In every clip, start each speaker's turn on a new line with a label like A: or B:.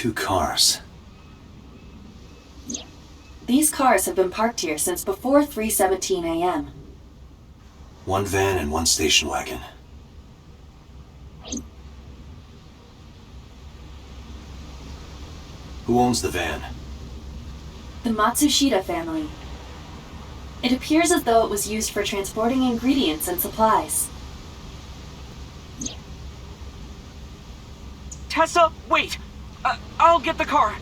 A: 2 cars.
B: These cars have been parked here since before 3:17 a.m.
A: 1 van and 1 station wagon. Who owns the van?
B: The Matsushita family. It appears as though it was used for transporting ingredients and supplies.
C: Tessa, wait! I'll get the car!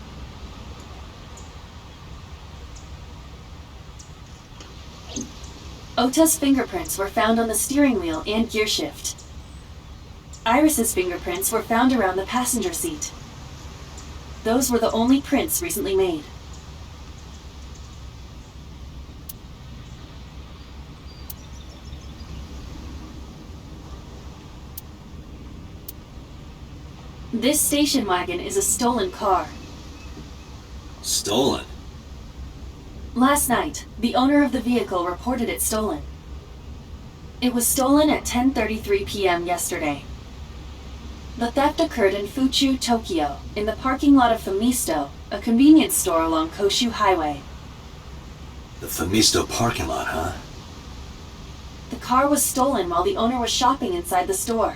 B: Ota's fingerprints were found on the steering wheel and gearshift. Iris's fingerprints were found around the passenger seat. Those were the only prints recently made. This station wagon is a stolen car.
A: Stolen?
B: Last night, the owner of the vehicle reported it stolen. It was stolen at 10:33 p.m. yesterday. The theft occurred in Fuchu, Tokyo, in the parking lot of Famisto, a convenience store along Koshu Highway.
A: The Famisto parking lot, huh?
B: The car was stolen while the owner was shopping inside the store.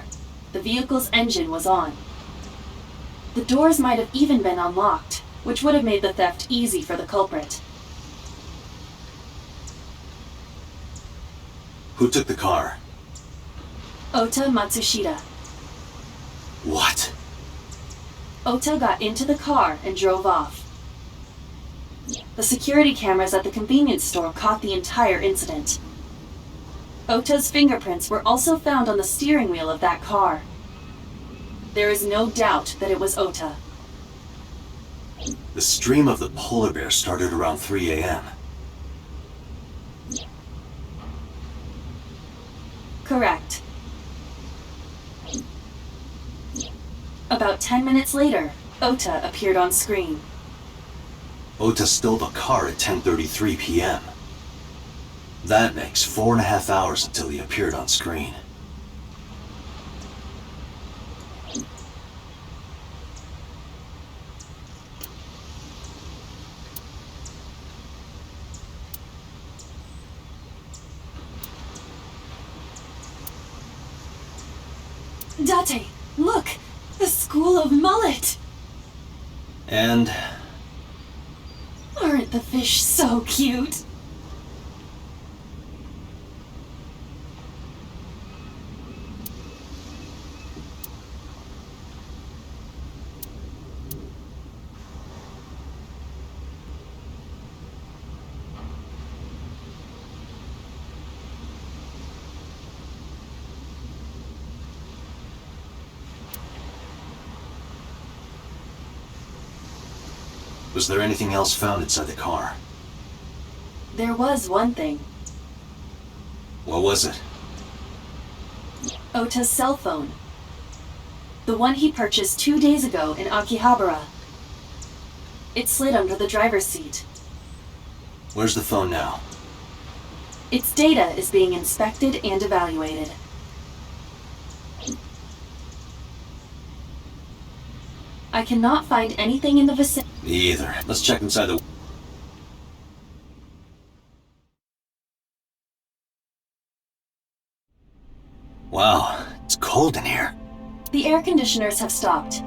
B: The vehicle's engine was on. The doors might have even been unlocked, which would have made the theft easy for the culprit.
A: Who took the car?
B: Ota Matsushita.
A: What?
B: Ota got into the car and drove off. The security cameras at the convenience store caught the entire incident. Ota's fingerprints were also found on the steering wheel of that car. There is no doubt that it was Ota.
A: The stream of the polar bear started around 3 a.m.
B: Correct. About 10 minutes later, Ota appeared on screen.
A: Ota stole the car at 10:33 p.m. That makes 4.5 hours until he appeared on screen.
B: Date, look! The School of Mullet!
A: And
B: Aren't the fish so cute?
A: was there anything else found inside the car?
B: There was one thing.
A: What was it?
B: Ota's cell phone. The one he purchased 2 days ago in Akihabara. It slid under the driver's seat.
A: Where's the phone now?
B: Its data is being inspected and evaluated. I cannot find anything in the vicinity.
A: Me either. Let's check inside the... Wow, it's cold in here.
B: The air conditioners have stopped.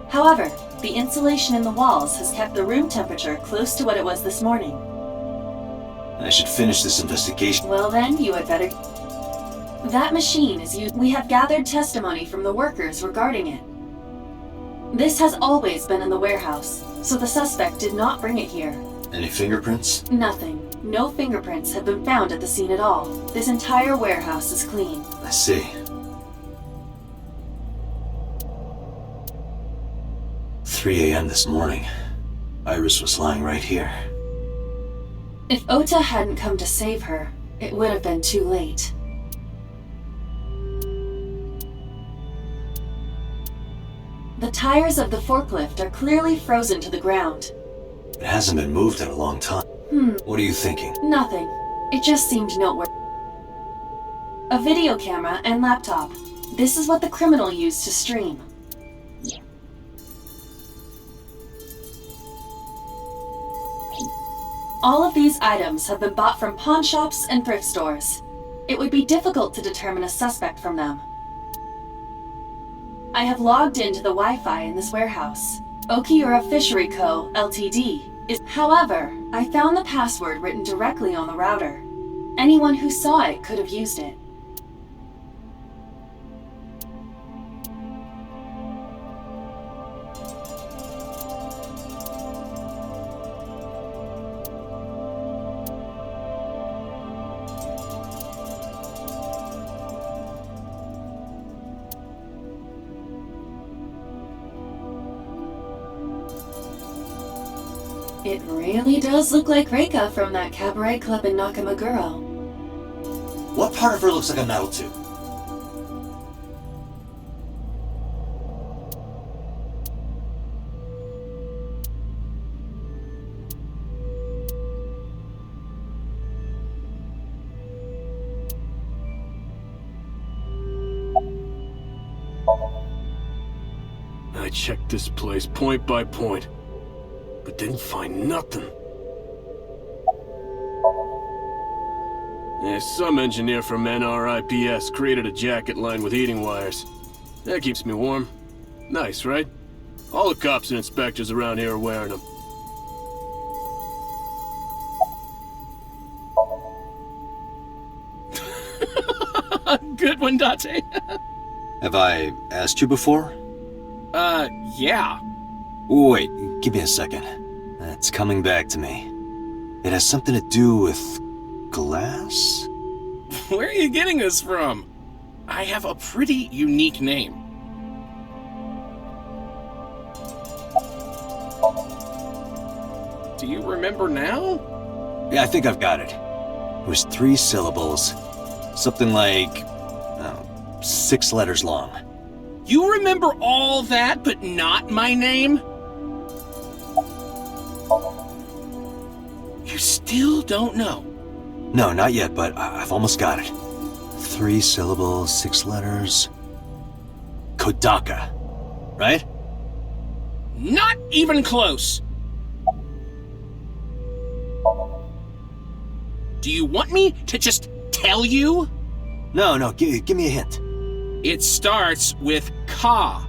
B: However, the insulation in the walls has kept the room temperature close to what it was this morning.
A: I should finish this investigation.
B: Well then, you had better... That machine is used... We have gathered testimony from the workers regarding it. This has always been in the warehouse, so the suspect did not bring it here.
A: Any fingerprints?
B: Nothing. No fingerprints have been found at the scene at all. This entire warehouse is clean.
A: I see. 3 a.m. this morning. Iris was lying right here.
B: If Ota hadn't come to save her, it would have been too late. The tires of the forklift are clearly frozen to the ground.
A: It hasn't been moved in a long time. What are you thinking?
B: Nothing. It just seemed noteworthy. A video camera and laptop. This is what the criminal used to stream. All of these items have been bought from pawn shops and thrift stores. It would be difficult to determine a suspect from them. I have logged into the Wi-Fi in this warehouse. Okiura Fishery Co., Ltd. However, I found the password written directly on the router. Anyone who saw it could have used it. It really does look like Reika from that cabaret club in Nakamaguro.
A: What part of her looks like a metal tube?
D: I checked this place point by point, but didn't find nothing. Some engineer from NRIPS created a jacket lined with heating wires. That keeps me warm. Nice, right? All the cops and inspectors around here are wearing them. Good one, Date.
A: Have I asked you before?
D: Yeah.
A: Wait, give me a second. It's coming back to me. It has something to do with glass?
E: Where are you getting this from? I have a pretty unique name. Do you remember now?
A: Yeah, I think I've got it. It was 3 syllables. Something like 6 letters long.
E: You remember all that, but not my name? You still don't know?
A: No, not yet, but I've almost got it. 3 syllables, 6 letters. Kodaka, right?
E: Not even close. Do you want me to just tell you?
A: No, give me a hint.
E: It starts with Ka.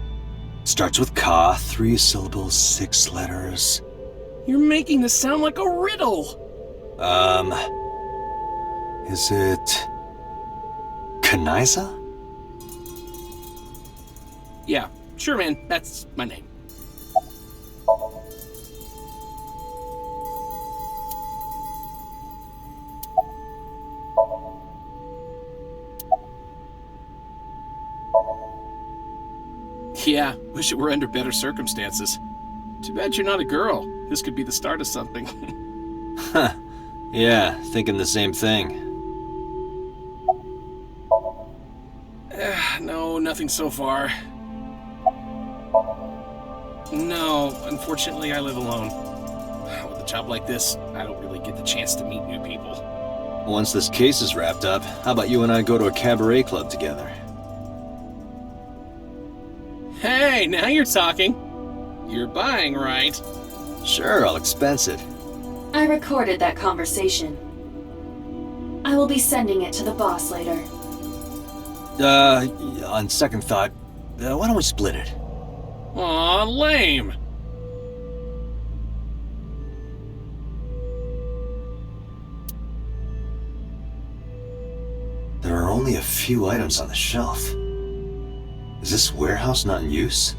A: Starts with Ka, 3 syllables, 6 letters.
E: You're making this sound like a riddle.
A: Is it Kanaiza?
E: Yeah, sure, man. That's my name. Yeah, wish it were under better circumstances. Too bad you're not a girl. This could be the start of something.
A: Huh. Yeah, thinking the same thing.
E: No, nothing so far. No, unfortunately I live alone. With a job like this, I don't really get the chance to meet new people.
A: Once this case is wrapped up, how about you and I go to a cabaret club together?
E: Hey, now you're talking. You're buying, right?
A: Sure, I'll expense it.
B: I recorded that conversation. I will be sending it to the boss later.
A: On second thought, why don't we split it?
E: Aw, lame.
A: There are only a few items on the shelf. Is this warehouse not in use?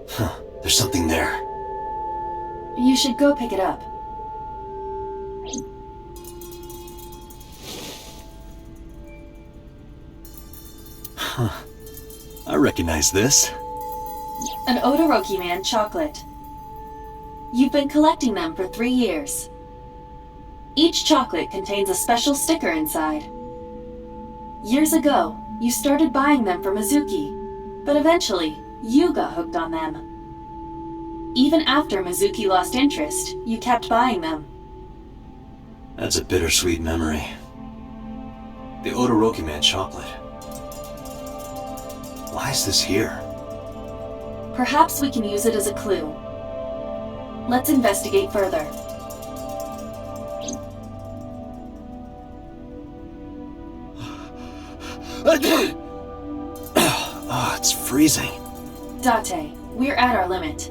A: Huh, there's something there.
B: You should go pick it up.
A: Huh. I recognize this.
B: An Odoroki Man chocolate. You've been collecting them for 3 years. Each chocolate contains a special sticker inside. Years ago, you started buying them for Mizuki, but eventually, you got hooked on them. Even after Mizuki lost interest, you kept buying them.
A: That's a bittersweet memory. The Odoroki Man chocolate. Why is this here?
B: Perhaps we can use it as a clue. Let's investigate further.
A: Oh, it's freezing.
B: Date, we're at our limit.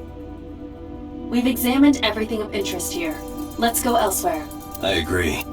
B: We've examined everything of interest here. Let's go elsewhere.
A: I agree.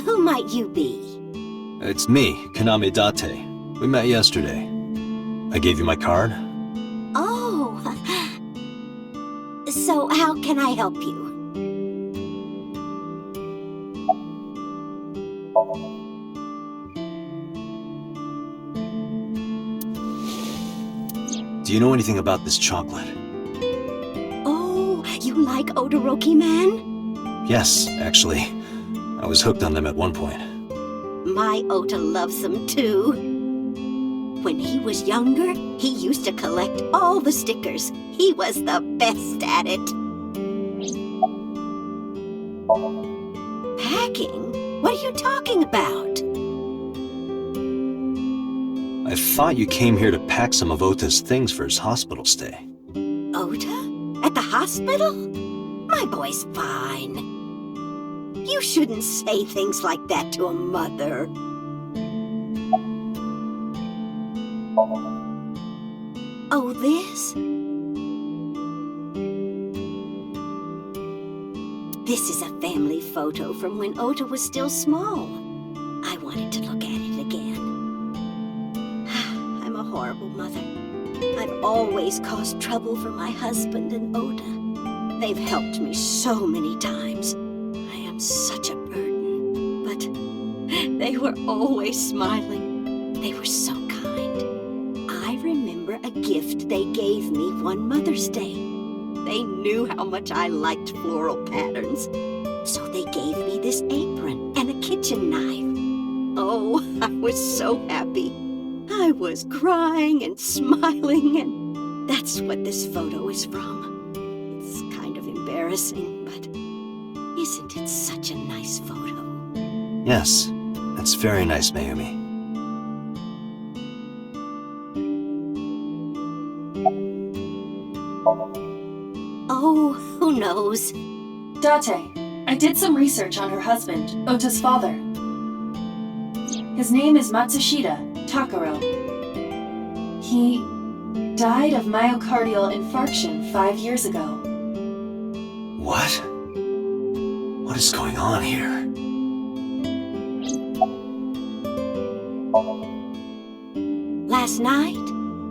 F: Who might you be?
A: It's me, Kaname Date. We met yesterday. I gave you my card.
F: Oh. So how can I help you?
A: Do you know anything about this chocolate?
F: Oh, you like Odoroki Man?
A: Yes, actually. I was hooked on them at one point.
F: My Ota loves them too. When he was younger, he used to collect all the stickers. He was the best at it. Packing? What are you talking about?
A: I thought you came here to pack some of Ota's things for his hospital stay.
F: Ota? At the hospital? My boy's fine. You shouldn't say things like that to a mother. Oh, this? This is a family photo from when Ota was still small. I wanted to look at it again. I'm a horrible mother. I've always caused trouble for my husband and Ota. They've helped me so many times. I am such a burden, but they were always smiling. They were so kind. I remember a gift they gave me one Mother's Day. They knew how much I liked floral patterns. So they gave me this apron and a kitchen knife. Oh, I was so happy. I was crying and smiling, and that's what this photo is from. It's kind of embarrassing, but isn't it such a nice photo?
A: Yes, that's very nice, Mayumi.
F: Oh, who knows?
B: Date, I did some research on her husband, Ota's father. His name is Matsushita Takaro. He died of myocardial infarction 5 years ago.
A: What? What is going on here?
F: Last night?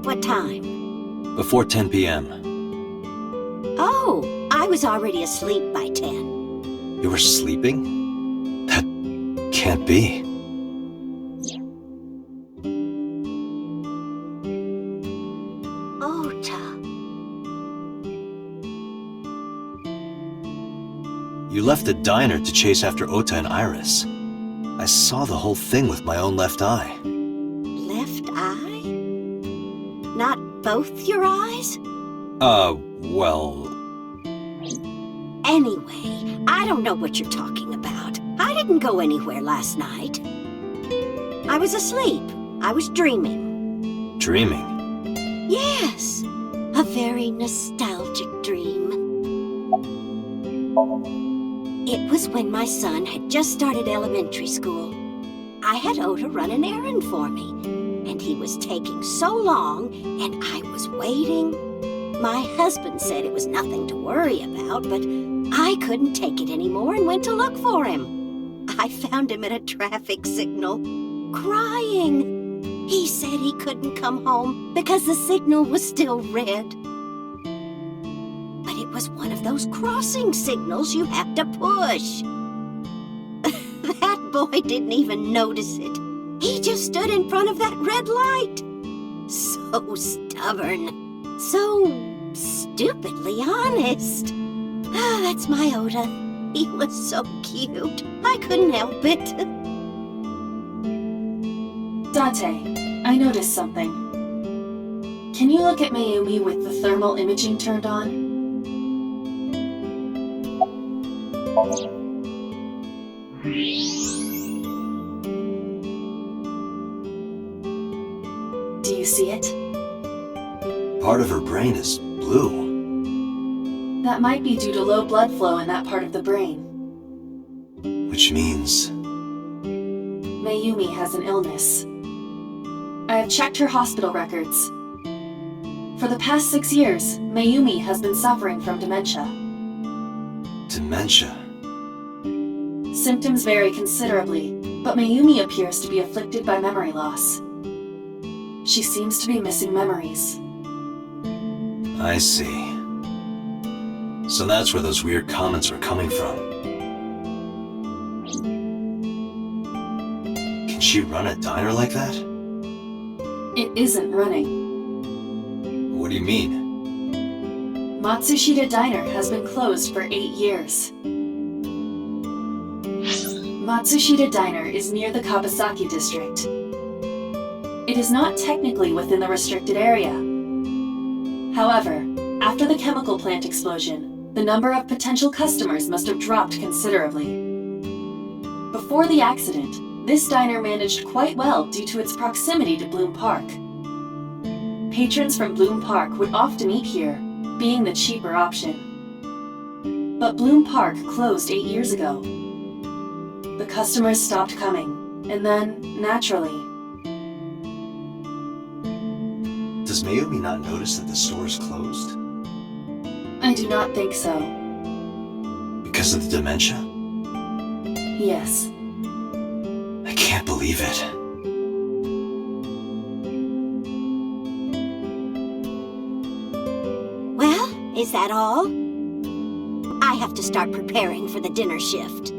F: What time?
A: Before 10 p.m.
F: Oh, I was already asleep by 10.
A: You were sleeping? That can't be.
F: Ota.
A: You left the diner to chase after Ota and Iris. I saw the whole thing with my own left eye.
F: Left eye? Not both your eyes?
A: Well...
F: Anyway, I don't know what you're talking about. I didn't go anywhere last night. I was asleep. I was dreaming.
A: Dreaming?
F: Yes, a very nostalgic dream. It was when my son had just started elementary school. I had Oda run an errand for me, and he was taking so long, and I was waiting. My husband said it was nothing to worry about, but I couldn't take it anymore and went to look for him. I found him at a traffic signal, crying. He said he couldn't come home because the signal was still red. But it was one of those crossing signals you have to push. That boy didn't even notice it. He just stood in front of that red light. So stubborn. So stupidly honest. Ah, that's my Oda. He was so cute. I couldn't help it.
B: Dante, I noticed something. Can you look at Mayumi with the thermal imaging turned on? Do you see it?
A: Part of her brain is blue.
B: That might be due to low blood flow in that part of the brain.
A: Which means...
B: Mayumi has an illness. I have checked her hospital records. For the past 6 years, Mayumi has been suffering from dementia.
A: Dementia?
B: Symptoms vary considerably, but Mayumi appears to be afflicted by memory loss. She seems to be missing memories.
A: I see. So that's where those weird comments are coming from. Can she run a diner like that?
B: It isn't running.
A: What do you mean?
B: Matsushita Diner has been closed for 8 years. Matsushita Diner is near the Kabasaki district. It is not technically within the restricted area. However, after the chemical plant explosion, the number of potential customers must have dropped considerably. Before the accident, this diner managed quite well due to its proximity to Bloom Park. Patrons from Bloom Park would often eat here, being the cheaper option. But Bloom Park closed 8 years ago. The customers stopped coming, and then, naturally...
A: Does Mayumi not notice that the store is closed?
B: I do not think so.
A: Because of the dementia?
B: Yes.
A: I can't believe it.
F: Well, is that all? I have to start preparing for the dinner shift.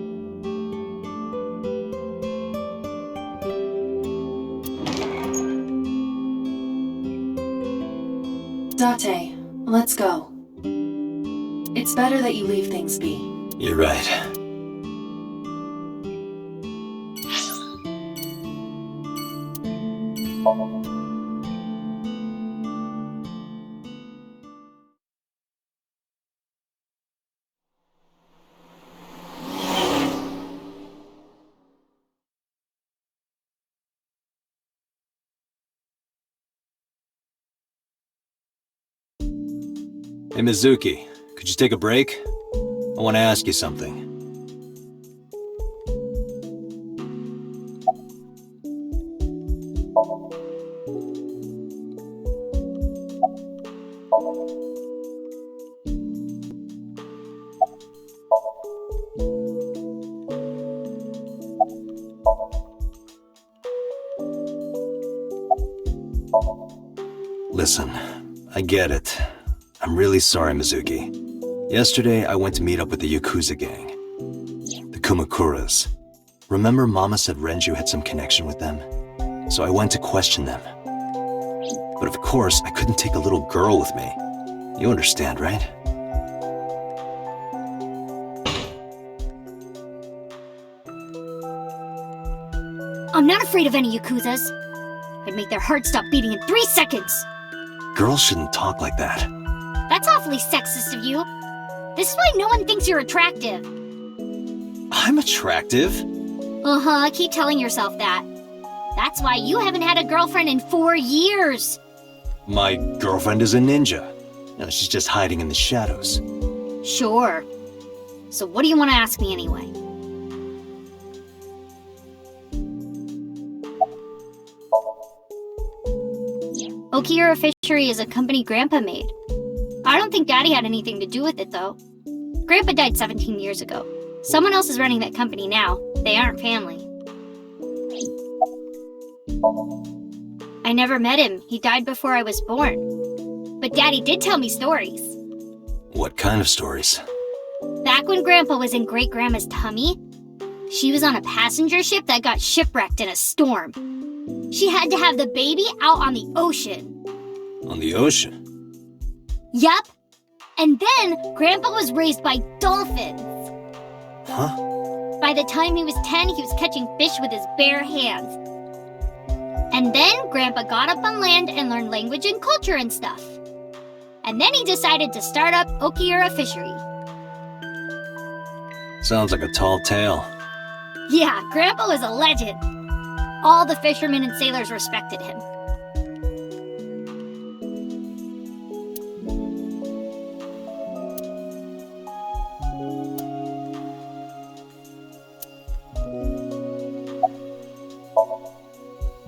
B: Date, let's go. It's better that you leave things be.
A: You're right. Hey, Mizuki, could you take a break? I want to ask you something. Listen, I get it. I'm really sorry, Mizuki. Yesterday, I went to meet up with the Yakuza gang. The Kumakuras. Remember Mama said Renju had some connection with them? So I went to question them. But of course, I couldn't take a little girl with me. You understand, right?
G: I'm not afraid of any Yakuzas. I'd make their hearts stop beating in 3 seconds.
A: Girls shouldn't talk like that.
G: That's awfully sexist of you. This is why no one thinks you're attractive.
A: I'm attractive.
G: Uh-huh, keep telling yourself that. That's why you haven't had a girlfriend in 4 years.
A: My girlfriend is a ninja. No, she's just hiding in the shadows.
G: Sure. So what do you want to ask me anyway? Okiura Fishery is a company Grandpa made. I don't think Daddy had anything to do with it, though. Grandpa died 17 years ago. Someone else is running that company now. They aren't family. I never met him. He died before I was born. But Daddy did tell me stories.
A: What kind of stories?
G: Back when Grandpa was in Great-Grandma's tummy, she was on a passenger ship that got shipwrecked in a storm. She had to have the baby out on the ocean.
A: On the ocean?
G: Yup. And then Grandpa was raised by dolphins.
A: Huh?
G: By the time he was 10, he was catching fish with his bare hands. And then Grandpa got up on land and learned language and culture and stuff. And then he decided to start up Okiura Fishery.
A: Sounds like a tall tale.
G: Yeah, Grandpa was a legend. All the fishermen and sailors respected him.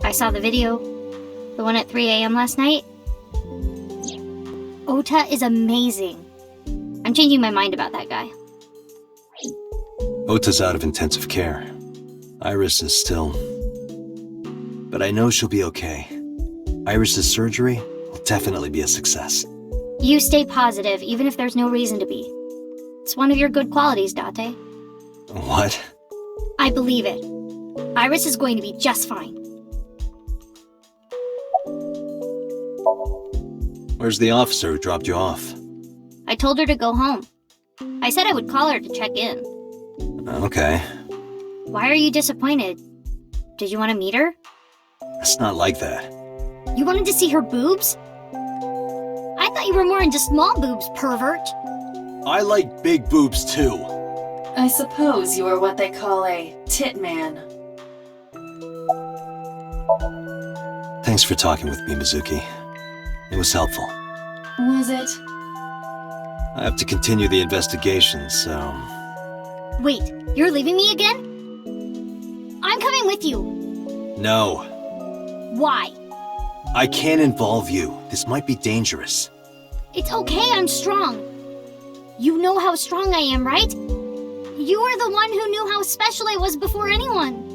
G: I saw the video, the one at 3 a.m. last night. Ota is amazing. I'm changing my mind about that guy.
A: Ota's out of intensive care. Iris is still... But I know she'll be okay. Iris's surgery will definitely be a success.
G: You stay positive, even if there's no reason to be. It's one of your good qualities, Date.
A: What?
G: I believe it. Iris is going to be just fine.
A: Where's the officer who dropped you off?
G: I told her to go home. I said I would call her to check in.
A: Okay.
G: Why are you disappointed? Did you want to meet her?
A: It's not like that.
G: You wanted to see her boobs? I thought you were more into small boobs, pervert.
A: I like big boobs too.
B: I suppose you are what they call a tit man.
A: Thanks for talking with me, Mizuki. It was helpful.
B: Was it?
A: I have to continue the investigation, so...
G: Wait, you're leaving me again? I'm coming with you.
A: No.
G: Why?
A: I can't involve you. This might be dangerous.
G: It's okay, I'm strong. You know how strong I am, right? You were the one who knew how special I was before anyone.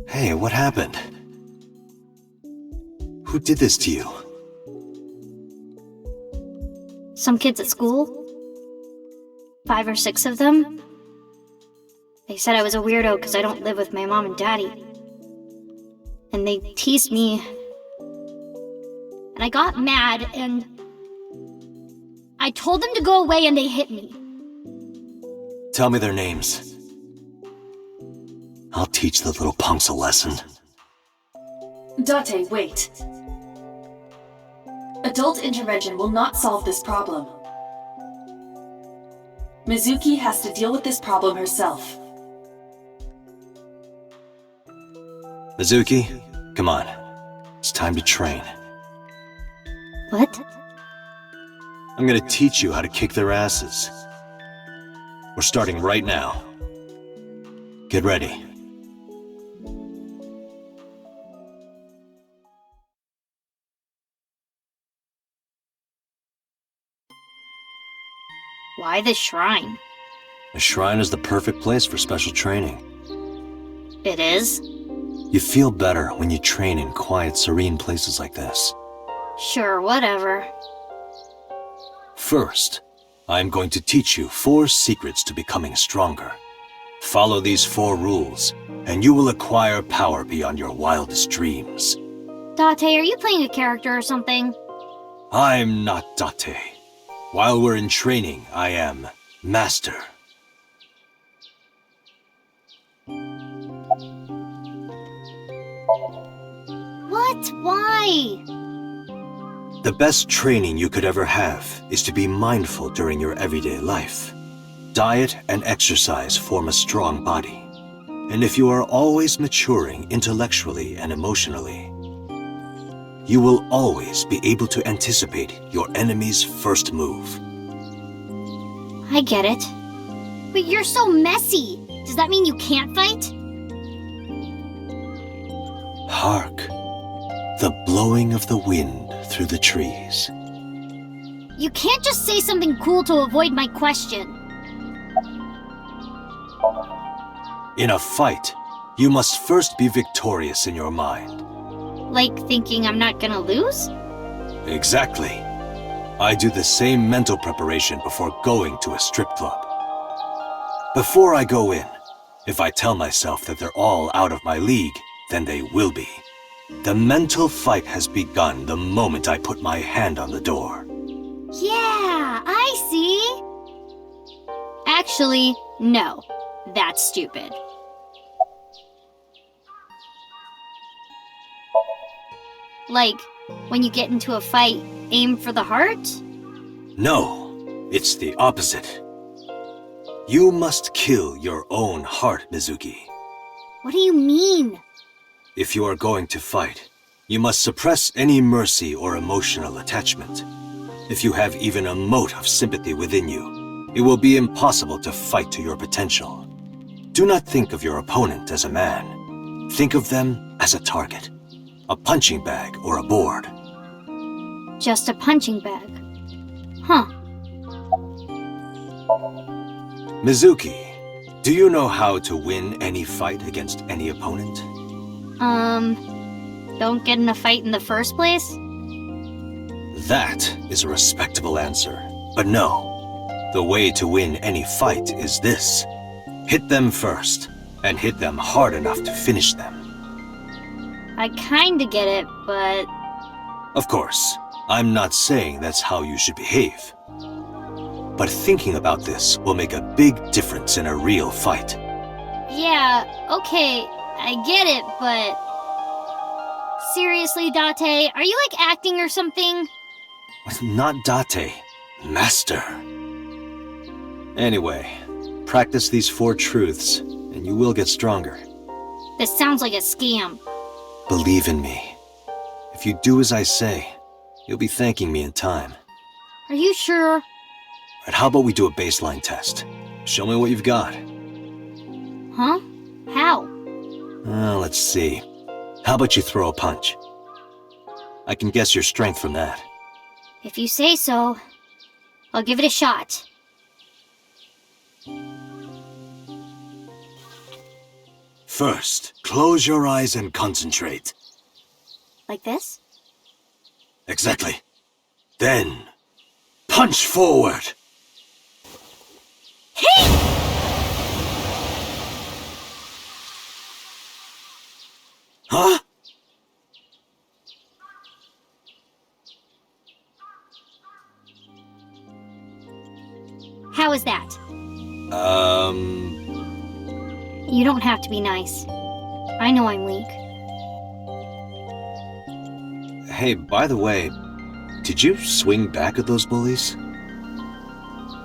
A: Hey, what happened? Who did this to you?
G: Some kids at school. 5 or 6 of them. They said I was a weirdo because I don't live with my mom and daddy. And they teased me. And I got mad and... I told them to go away and they hit me.
A: Tell me their names. I'll teach the little punks a lesson.
B: Date, wait. Adult intervention will not solve this problem. Mizuki has to deal with this problem herself.
A: Mizuki, come on. It's time to train.
G: What?
A: I'm gonna teach you how to kick their asses. We're starting right now. Get ready.
G: Why the shrine?
A: The shrine is the perfect place for special training.
G: It is?
A: You feel better when you train in quiet, serene places like this.
G: Sure, whatever.
A: First, I'm going to teach you 4 secrets to becoming stronger. Follow these 4 rules, and you will acquire power beyond your wildest dreams.
G: Date, are you playing a character or something?
A: I'm not Date. While we're in training, I am Master.
G: Why?
A: The best training you could ever have is to be mindful during your everyday life. Diet and exercise form a strong body. And if you are always maturing intellectually and emotionally, you will always be able to anticipate your enemy's first move.
G: I get it. But you're so messy. Does that mean you can't fight?
A: Hark, the blowing of the wind through the trees.
G: You can't just say something cool to avoid my question.
A: In a fight, you must first be victorious in your mind.
G: Like thinking I'm not gonna lose?
A: Exactly. I do the same mental preparation before going to a strip club. Before I go in, if I tell myself that they're all out of my league, then they will be. The mental fight has begun the moment I put my hand on the door.
G: Yeah, I see. Actually, no. That's stupid. Like, when you get into a fight, aim for the heart?
A: No, it's the opposite. You must kill your own heart, Mizuki.
G: What do you mean?
A: If you are going to fight, you must suppress any mercy or emotional attachment. If you have even a mote of sympathy within you, it will be impossible to fight to your potential. Do not think of your opponent as a man. Think of them as a target, a punching bag or a board.
G: Just a punching bag. Huh.
A: Mizuki, do you know how to win any fight against any opponent?
G: Don't get in a fight in the first place?
A: That is a respectable answer. But no, the way to win any fight is this. Hit them first, and hit them hard enough to finish them.
G: I kinda get it, but...
A: Of course, I'm not saying that's how you should behave. But thinking about this will make a big difference in a real fight.
G: Yeah, okay, I get it, but... Seriously, Date, are you like acting or something?
A: Not Date, Master. Anyway, practice these 4 truths, and you will get stronger.
G: This sounds like a scam.
A: Believe in me. If you do as I say, you'll be thanking me in time.
G: Are you sure?
A: Right, how about we do a baseline test? Show me what you've got.
G: Huh? How?
A: Let's see. How about you throw a punch? I can guess your strength from that.
G: If you say so, I'll give it a shot.
A: First, close your eyes and concentrate.
G: Like this?
A: Exactly. Then, punch forward! Huh?
G: How is that? You don't have to be nice. I know I'm weak.
A: Hey, by the way, did you swing back at those bullies?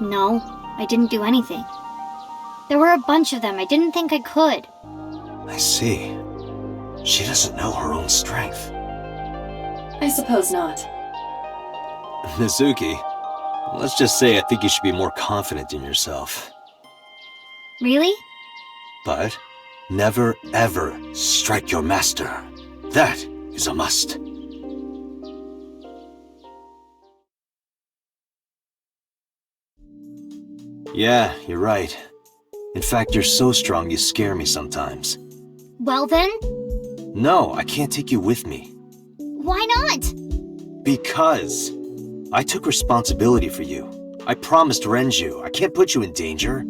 G: No, I didn't do anything. There were a bunch of them. I didn't think I could.
A: I see. She doesn't know her own strength.
B: I suppose not.
A: Mizuki, let's just say I think you should be more confident in yourself.
G: Really?
A: But never ever strike your master. That is a must. Yeah, you're right. In fact, you're so strong you scare me sometimes.
G: Well then,
A: No, I can't take you with me.
G: why not?
A: Because I took responsibility for you. I promised Renju. I can't put you in danger.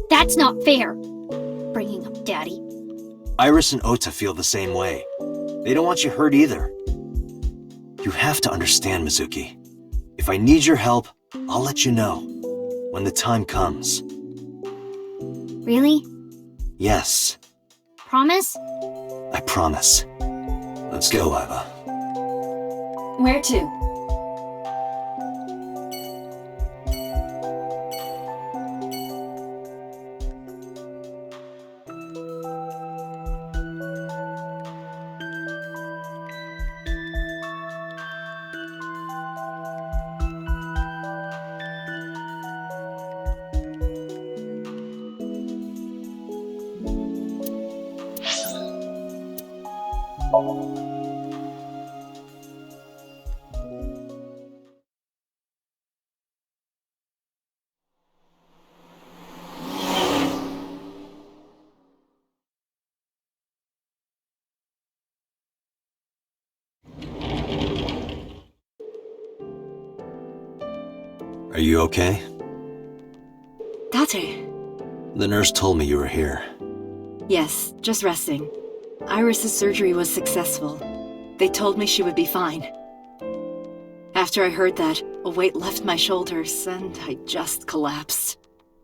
G: That's not fair. Bringing up Daddy.
A: Iris and Ota feel the same way. They don't want you hurt either. You have to understand, Mizuki. If I need your help, I'll let you know. When the time comes.
G: Really?
A: Yes.
G: Promise?
A: I promise. Let's go, Iva.
B: Where to?
A: Are you okay?
H: Date.
A: The nurse told me you were here.
H: Yes, just resting. Iris's surgery was successful. They told me she would be fine. After I heard that, a weight left my shoulders, and I just collapsed.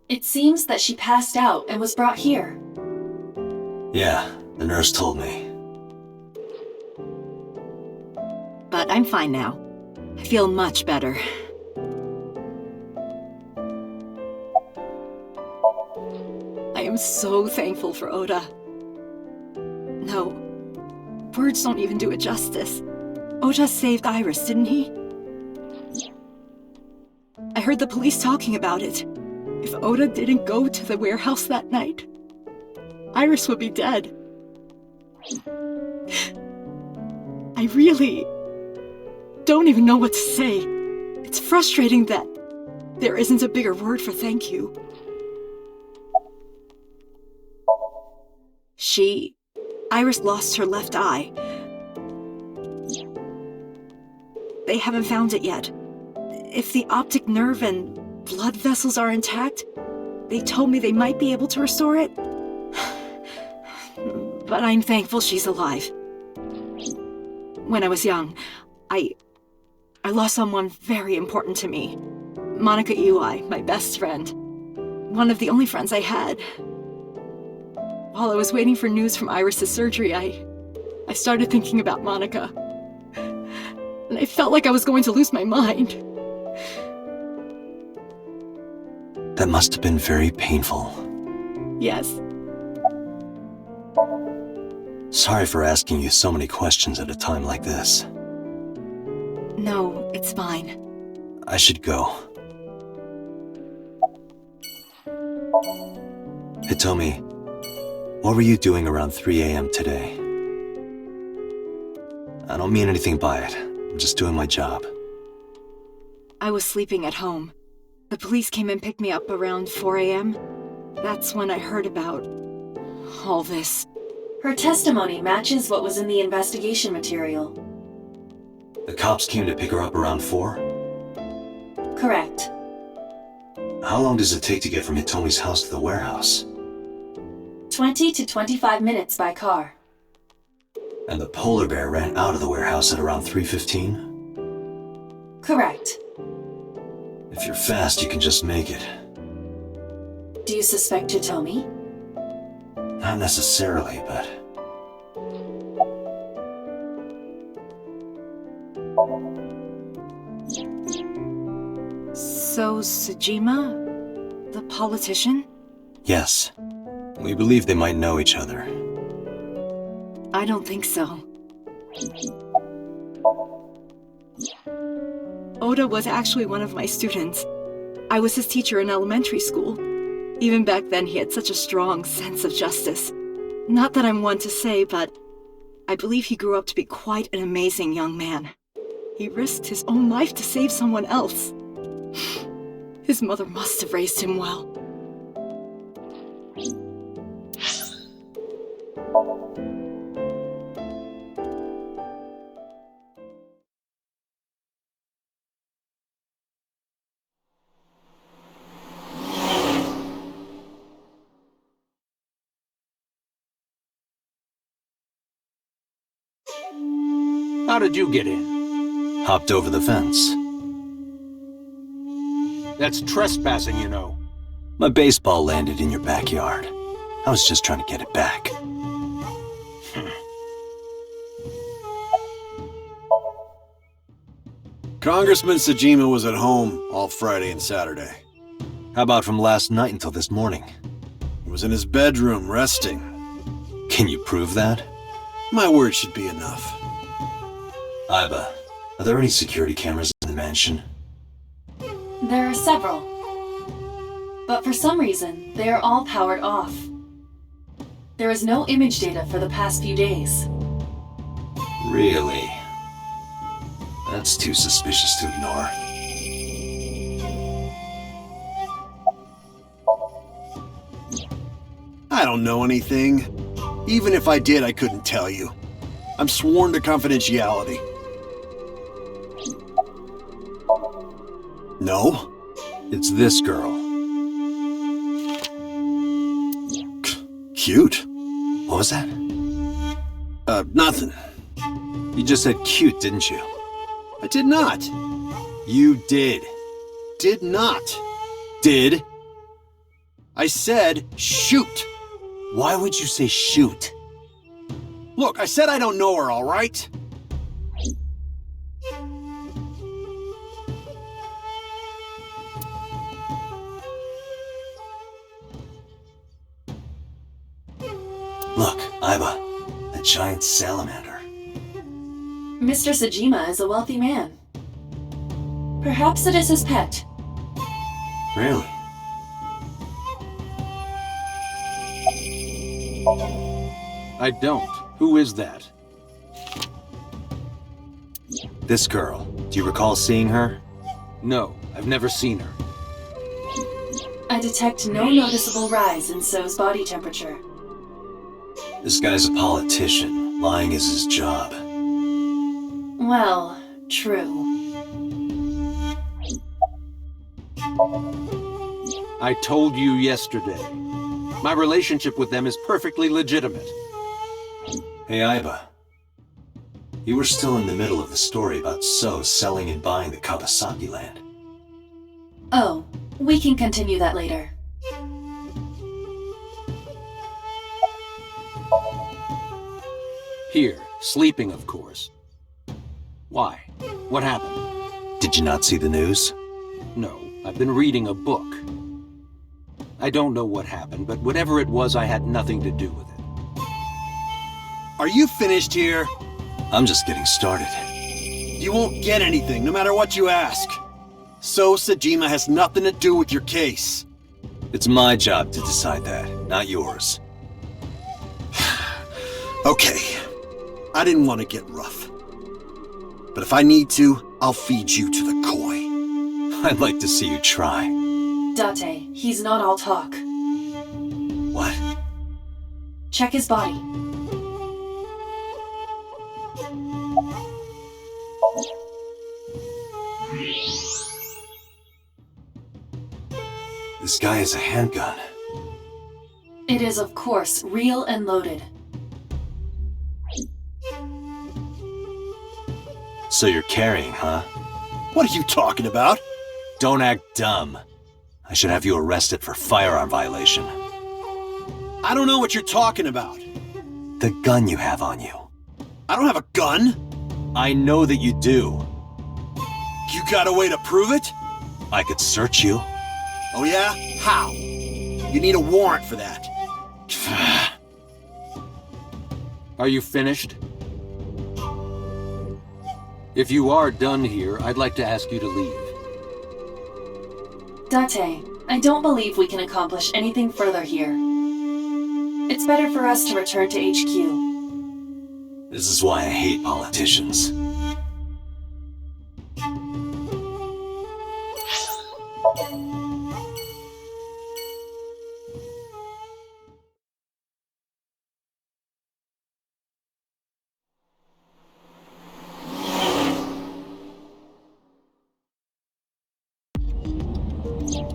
B: It seems that she passed out and was brought here.
A: Yeah, the nurse told me.
H: But I'm fine now. I feel much better. I am so thankful for Oda. No, words don't even do it justice. Oda saved Iris, didn't he? I heard the police talking about it. If Oda didn't go to the warehouse that night, Iris would be dead. I really don't even know what to say. It's frustrating that there isn't a bigger word for thank you. Iris lost her left eye. They haven't found it yet. If the optic nerve and blood vessels are intact, they told me they might be able to restore it. But I'm thankful she's alive. When I was young, I lost someone very important to me. Monica Iwai, my best friend. One of the only friends I had. While I was waiting for news from Iris's surgery, I started thinking about Monica. And I felt like I was going to lose my mind.
A: That must have been very painful.
H: Yes.
A: Sorry for asking you so many questions at a time like this.
H: No, it's fine.
A: I should go. Hitomi, what were you doing around 3 a.m. today? I don't mean anything by it. I'm just doing my job.
H: I was sleeping at home. The police came and picked me up around 4 a.m. That's when I heard about all this.
B: Her testimony matches what was in the investigation material.
A: The cops came to pick her up around 4?
B: Correct.
A: How long does it take to get from Hitomi's house to the warehouse?
B: 20 to 25 minutes by car.
A: And the polar bear ran out of the warehouse at around 3:15?
B: Correct.
A: If you're fast, you can just make it.
B: Do you suspect Hitomi?
A: Not necessarily, but...
H: So, Sejima? The politician?
A: Yes. We believe they might know each other.
H: I don't think so. Oda was actually one of my students. I was his teacher in elementary school. Even back then, he had such a strong sense of justice. Not that I'm one to say, but I believe he grew up to be quite an amazing young man. He risked his own life to save someone else. His mother must have raised him well.
I: How did you get in?
A: Hopped over the fence.
I: That's trespassing, you know.
A: My baseball landed in your backyard. I was just trying to get it back.
J: Congressman Sajima was at home all Friday and Saturday.
A: How about from last night until this morning?
J: He was in his bedroom, resting.
A: Can you prove that?
J: My word should be enough.
A: Iba, are there any security cameras in the mansion?
B: There are several. But for some reason, they are all powered off. There is no image data for the past few days.
A: Really? That's too suspicious to ignore.
J: I don't know anything. Even if I did, I couldn't tell you. I'm sworn to confidentiality. No?
A: It's this girl.
J: Cute.
A: What was that?
J: Nothing.
A: You just said cute, didn't you?
J: I did not.
A: You did.
J: Did not.
A: Did?
J: I said shoot.
A: Why would you say shoot?
J: Look, I said I don't know her, all right?
A: Look, Iba, a giant salamander.
B: Mr. Sajima is a wealthy man. Perhaps it is his pet.
A: Really?
I: I don't. Who is that?
A: This girl. Do you recall seeing her?
I: No, I've never seen her.
B: I detect no noticeable rise in So's body temperature.
A: This guy's a politician. Lying is his job.
B: Well, true.
I: I told you yesterday. My relationship with them is perfectly legitimate.
A: Hey, Iba. You were still in the middle of the story about So selling and buying the Kawasaki land.
B: Oh, we can continue that later.
I: Here, sleeping, of course. Why? What happened?
A: Did you not see the news?
I: No, I've been reading a book. I don't know what happened, but whatever it was, I had nothing to do with it.
J: Are you finished here?
A: I'm just getting started.
J: You won't get anything, no matter what you ask. So Sajima has nothing to do with your case.
A: It's my job to decide that, not yours.
J: Okay. I didn't want to get rough. But if I need to, I'll feed you to the koi.
A: I'd like to see you try.
B: Date, he's not all talk.
A: What?
B: Check his body.
A: This guy has a handgun.
B: It is, of course, real and loaded.
A: So you're carrying, huh?
J: What are you talking about?
A: Don't act dumb. I should have you arrested for firearm violation.
J: I don't know what you're talking about.
A: The gun you have on you.
J: I don't have a gun.
A: I know that you do.
J: You got a way to prove it?
A: I could search you.
J: Oh yeah? How? You need a warrant for that.
I: Are you finished? If you are done here, I'd like to ask you to leave.
B: Date, I don't believe we can accomplish anything further here. It's better for us to return to HQ.
A: This is why I hate politicians.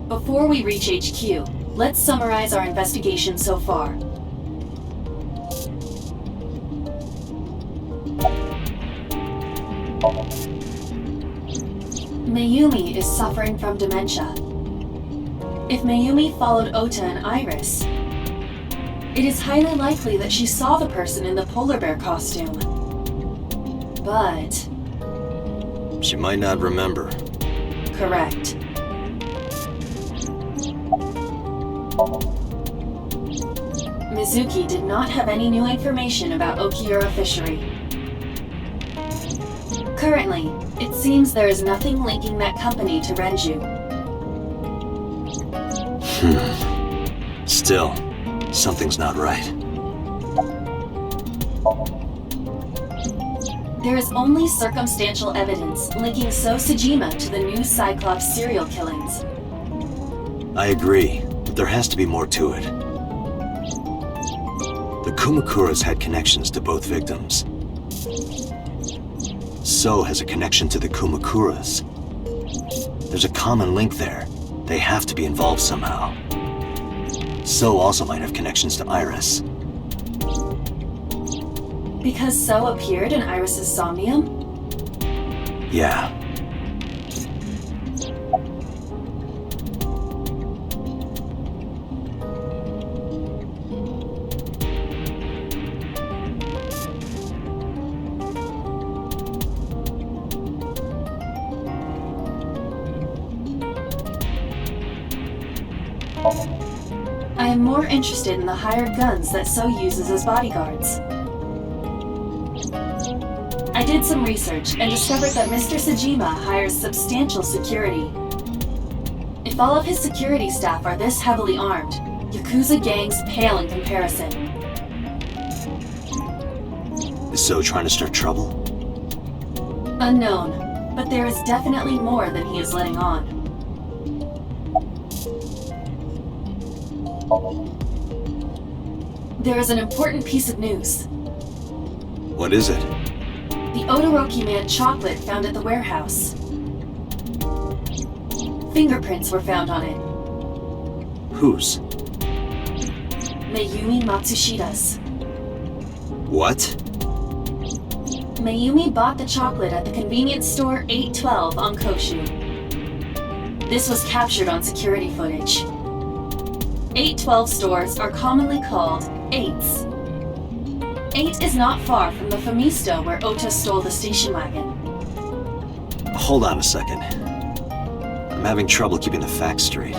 B: Before we reach HQ, let's summarize our investigation so far. Mayumi is suffering from dementia. If Mayumi followed Ota and Iris, it is highly likely that she saw the person in the polar bear costume. But
A: She might not remember.
B: Correct. Mizuki did not have any new information about Okiura Fishery. Currently, it seems there is nothing linking that company to Renju.
A: Still, something's not right.
B: There is only circumstantial evidence linking So Sejima to the new Cyclops serial killings.
A: I agree, but there has to be more to it. The Kumakuras had connections to both victims. So has a connection to the Kumakuras. There's a common link there. They have to be involved somehow. So also might have connections to Iris.
B: Because So appeared in Iris's Somnium?
A: Yeah.
B: I am more interested in the hired guns that So uses as bodyguards. I did some research and discovered that Mr. Sejima hires substantial security. If all of his security staff are this heavily armed, Yakuza gangs pale in comparison.
A: Is So trying to start trouble?
B: Unknown, but there is definitely more than he is letting on. There is an important piece of news.
A: What is it?
B: The Odoroki Man chocolate found at the warehouse. Fingerprints were found on it.
A: Whose?
B: Mayumi Matsushida's.
A: What?
B: Mayumi bought the chocolate at the convenience store 812 on Koshu. This was captured on security footage. 812 stores are commonly called 8s. 8 is not far from the Famisto where Ota stole the station wagon.
A: Hold on a second. I'm having trouble keeping the facts straight.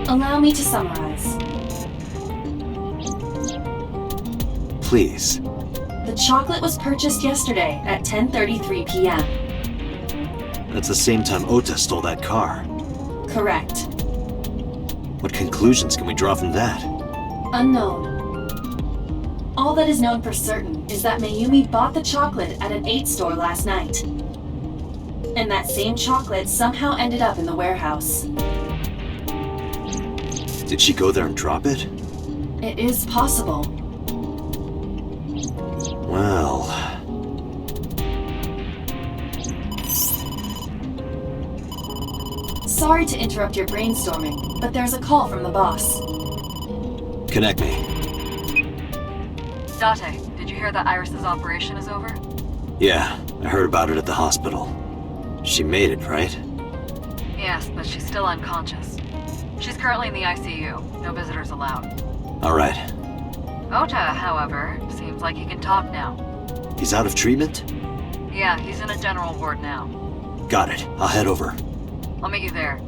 B: Allow me to summarize.
A: Please.
B: The chocolate was purchased yesterday at 10:33 p.m.
A: That's the same time Ota stole that car.
B: Correct.
A: What conclusions can we draw from that?
B: Unknown. All that is known for certain is that Mayumi bought the chocolate at an 8 store last night. And that same chocolate somehow ended up in the warehouse.
A: Did she go there and drop it?
B: It is possible.
A: Well...
B: Sorry to interrupt your brainstorming, but there's a call from the boss.
A: Connect me.
K: Date, did you hear that Iris's operation is over?
A: Yeah, I heard about it at the hospital. She made it, right?
K: Yes, but she's still unconscious. She's currently in the ICU. No visitors allowed.
A: Alright.
K: Ota, however, seems like he can talk now.
A: He's out of treatment?
K: Yeah, he's in a general ward now.
A: Got it. I'll head over.
K: I'll meet you there.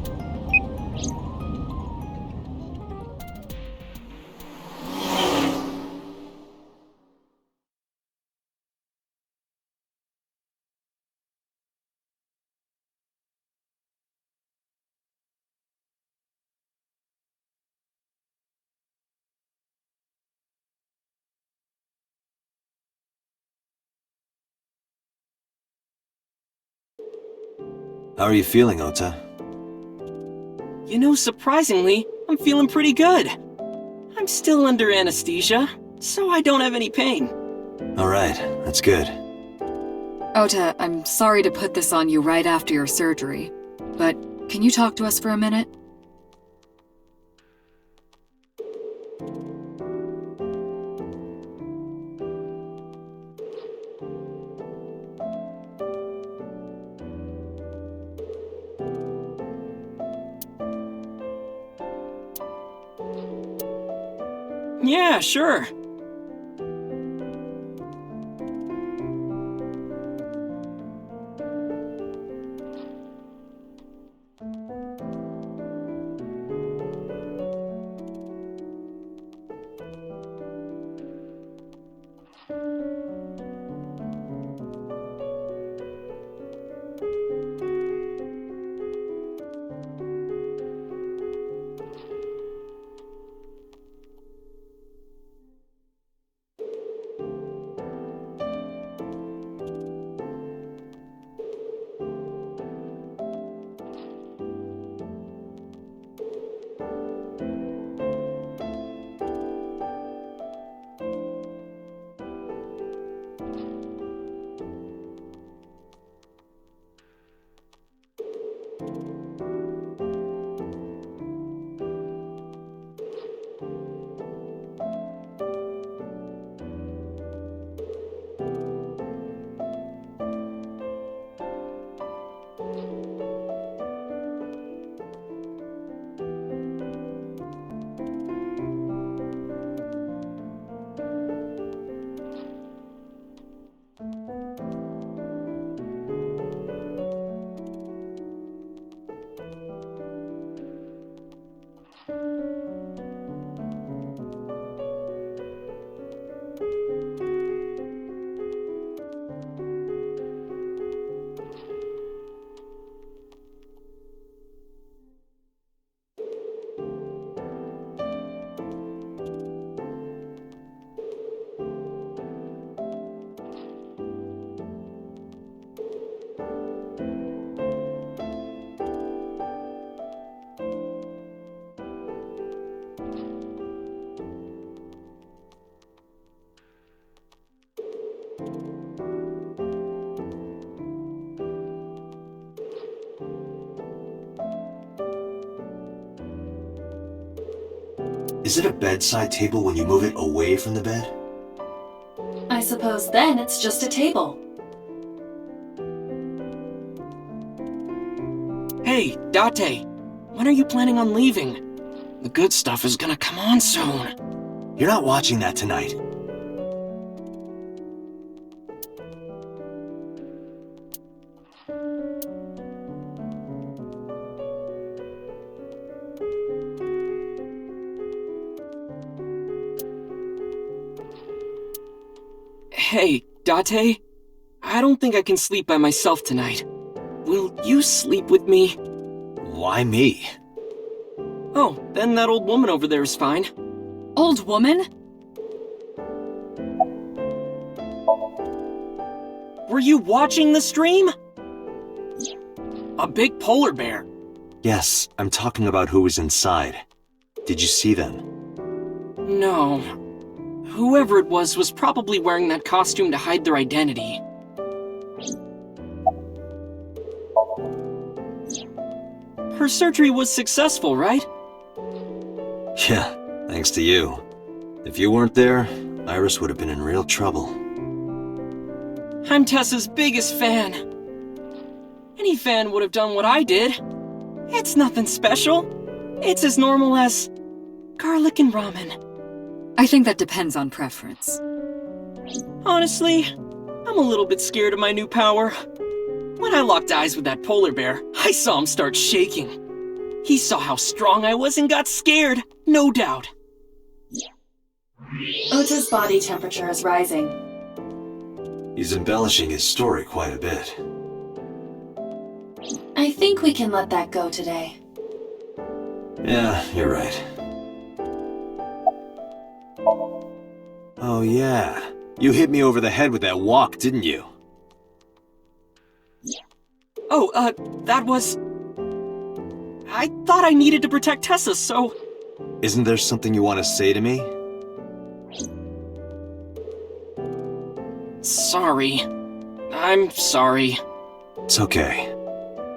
A: How are you feeling, Ota?
C: You know, surprisingly, I'm feeling pretty good. I'm still under anesthesia, so I don't have any pain.
A: Alright, that's good.
K: Ota, I'm sorry to put this on you right after your surgery, but can you talk to us for a minute?
C: Yeah, sure.
A: Is it a bedside table when you move it away from the bed?
B: I suppose then it's just a table.
C: Hey, Date, when are you planning on leaving? The good stuff is gonna come on soon.
A: You're not watching that tonight.
C: Hey, Date, I don't think I can sleep by myself tonight. Will you sleep with me?
A: Why me?
C: Oh, then that old woman over there is fine.
K: Old woman?
C: Were you watching the stream? A big polar bear.
A: Yes, I'm talking about who was inside. Did you see them?
C: No. Whoever it was probably wearing that costume to hide their identity. Her surgery was successful, right?
A: Yeah, thanks to you. If you weren't there, Iris would have been in real trouble.
C: I'm Tessa's biggest fan. Any fan would have done what I did. It's nothing special. It's as normal as garlic and ramen.
K: I think that depends on preference.
C: Honestly, I'm a little bit scared of my new power. When I locked eyes with that polar bear, I saw him start shaking. He saw how strong I was and got scared, no doubt.
B: Ota's body temperature is rising.
A: He's embellishing his story quite a bit.
B: I think we can let that go today.
A: Yeah, you're right. Oh yeah, you hit me over the head with that walk, didn't you?
C: Oh, that was... I thought I needed to protect Tessa, so...
A: Isn't there something you want to say to me?
C: Sorry. I'm sorry.
A: It's okay.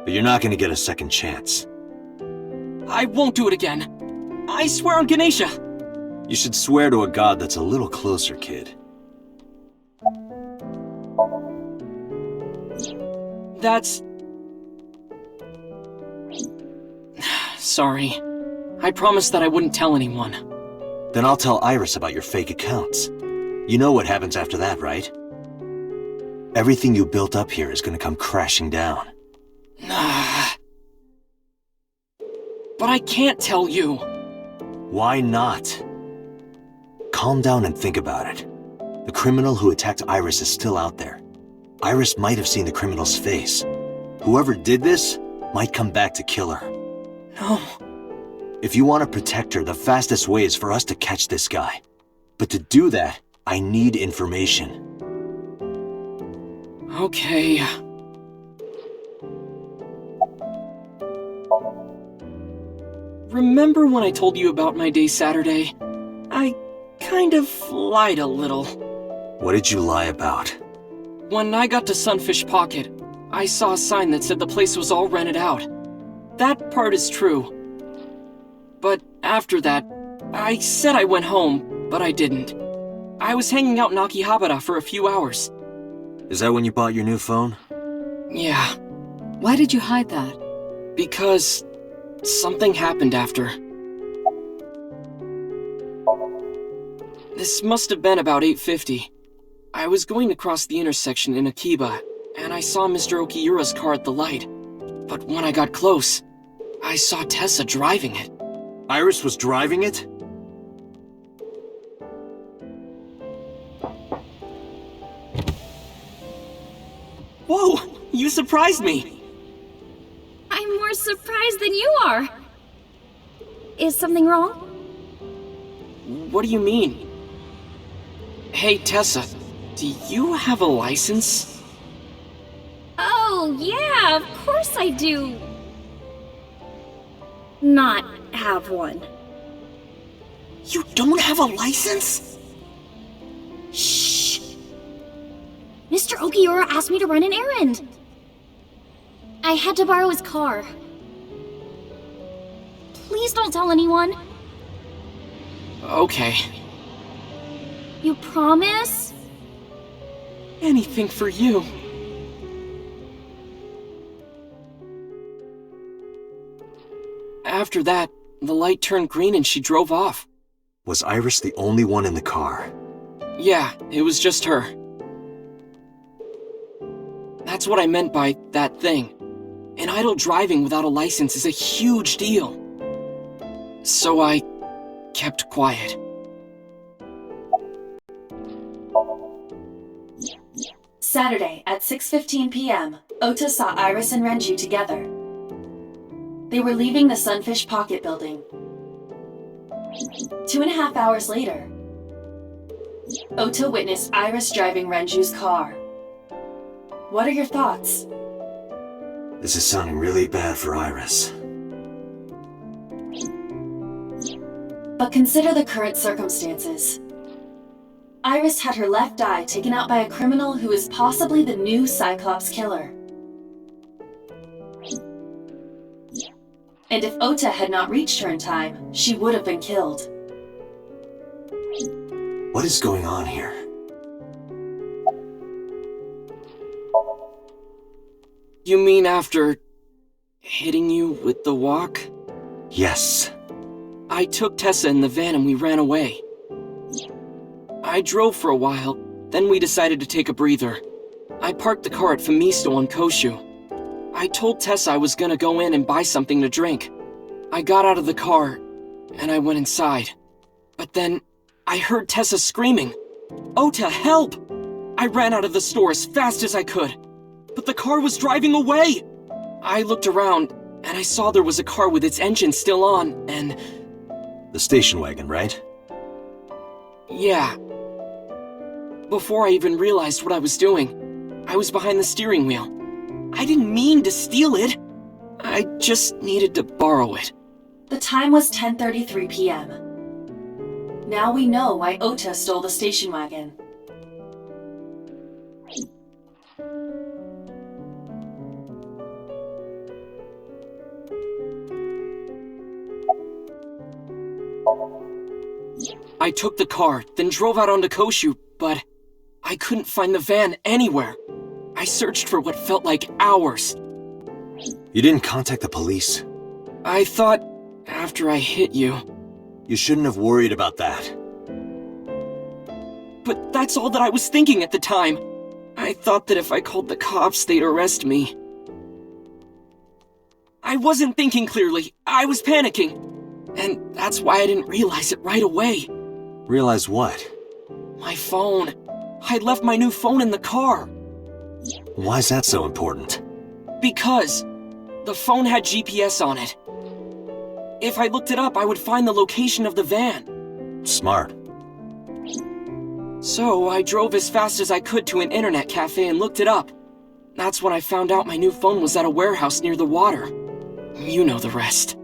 A: But you're not gonna get a second chance.
C: I won't do it again. I swear on Ganesha.
A: You should swear to a god that's a little closer, kid.
C: That's... Sorry. I promised that I wouldn't tell anyone.
A: Then I'll tell Iris about your fake accounts. You know what happens after that, right? Everything you built up here is gonna come crashing down.
C: But I can't tell you.
A: Why not? Calm down and think about it. The criminal who attacked Iris is still out there. Iris might have seen the criminal's face. Whoever did this might come back to kill her.
C: No.
A: If you want to protect her, the fastest way is for us to catch this guy. But to do that, I need information.
C: Okay. Remember when I told you about my day Saturday? I kind of lied a little.
A: What did you lie about?
C: When I got to Sunfish Pocket, I saw a sign that said the place was all rented out. That part is true. But after that, I said I went home, but I didn't. I was hanging out in Akihabara for a few hours.
A: Is that when you bought your new phone?
C: Yeah.
K: Why did you hide that?
C: Because something happened after. This must have been about 8:50. I was going to cross the intersection in Akiba, and I saw Mr. Okiura's car at the light. But when I got close, I saw Tessa driving it.
A: Iris was driving it?
C: Whoa! You surprised me!
L: I'm more surprised than you are. Is something wrong?
C: What do you mean? Hey, Tessa, do you have a license?
L: Oh, yeah, of course I do. Not have one.
C: You don't have a license?
L: Shh! Mr. Okiura asked me to run an errand. I had to borrow his car. Please don't tell anyone.
C: Okay.
L: You promise?
C: Anything for you. After that, the light turned green and she drove off.
A: Was Iris the only one in the car?
C: Yeah, it was just her. That's what I meant by that thing. And idle driving without a license is a huge deal. So I kept quiet.
B: Saturday at 6:15 p.m., Ota saw Iris and Renju together. They were leaving the Sunfish Pocket building. 2.5 hours later, Ota witnessed Iris driving Renju's car. What are your thoughts?
A: This is sounding really bad for Iris.
B: But consider the current circumstances. Iris had her left eye taken out by a criminal who is possibly the new Cyclops killer. And if Ota had not reached her in time, she would have been killed.
A: What is going on here?
C: You mean after hitting you with the walk?
A: Yes.
C: I took Tessa in the van and we ran away. I drove for a while, then we decided to take a breather. I parked the car at Famisto on Koshu. I told Tessa I was gonna go in and buy something to drink. I got out of the car, and I went inside. But then, I heard Tessa screaming, "Ota, help!" I ran out of the store as fast as I could, but the car was driving away! I looked around, and I saw there was a car with its engine still on, and...
A: The station wagon, right?
C: Yeah. Before I even realized what I was doing, I was behind the steering wheel. I didn't mean to steal it. I just needed to borrow it.
B: The time was 10:33 p.m. Now we know why Ota stole the station wagon.
C: I took the car, then drove out onto Koshu, but I couldn't find the van anywhere. I searched for what felt like hours.
A: You didn't contact the police?
C: I thought, after I hit you...
A: You shouldn't have worried about that.
C: But that's all that I was thinking at the time. I thought that if I called the cops, they'd arrest me. I wasn't thinking clearly. I was panicking. And that's why I didn't realize it right away.
A: Realize what?
C: My phone. I'd left my new phone in the car.
A: Why's that so important?
C: Because the phone had GPS on it. If I looked it up, I would find the location of the van.
A: Smart.
C: So I drove as fast as I could to an internet cafe and looked it up. That's when I found out my new phone was at a warehouse near the water. You know the rest.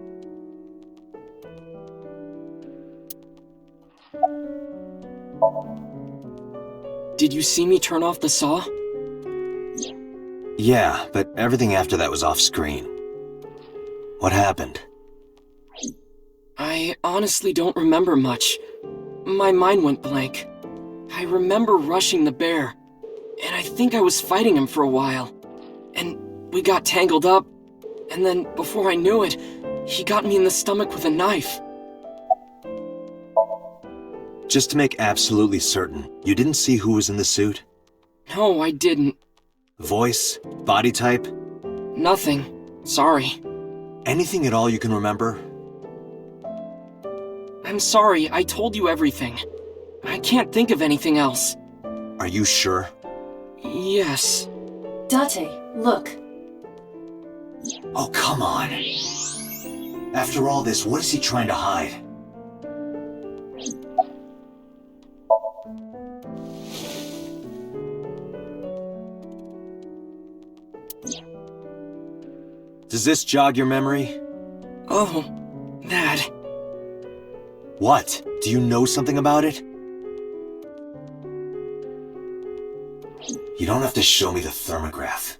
C: Did you see me turn off the saw?
A: Yeah, but everything after that was off screen. What happened?
C: I honestly don't remember much. My mind went blank. I remember rushing the bear, and I think I was fighting him for a while. And we got tangled up, and then before I knew it, he got me in the stomach with a knife.
A: Just to make absolutely certain, you didn't see who was in the suit?
C: No, I didn't.
A: Voice? Body type?
C: Nothing. Sorry.
A: Anything at all you can remember?
C: I'm sorry, I told you everything. I can't think of anything else.
A: Are you sure?
C: Yes.
B: Date, look.
A: Oh, come on. After all this, what is he trying to hide? Does this jog your memory?
C: Oh, that.
A: What? Do you know something about it? You don't have to show me the thermograph.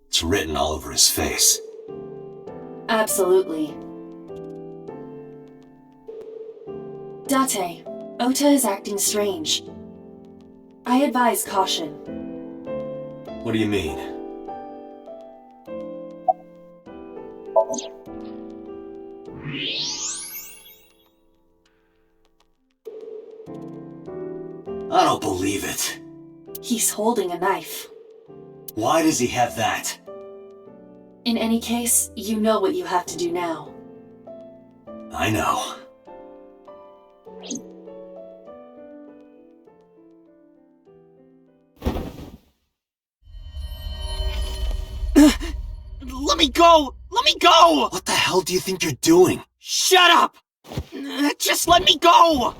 A: It's written all over his face.
B: Absolutely. Date, Ota is acting strange. I advise caution.
A: What do you mean? I don't believe it.
B: He's holding a knife.
A: Why does he have that?
B: In any case, you know what you have to do now.
A: I know.
C: Let me go! Let me go!
A: What the hell do you think you're doing?
C: Shut up! Just let me go!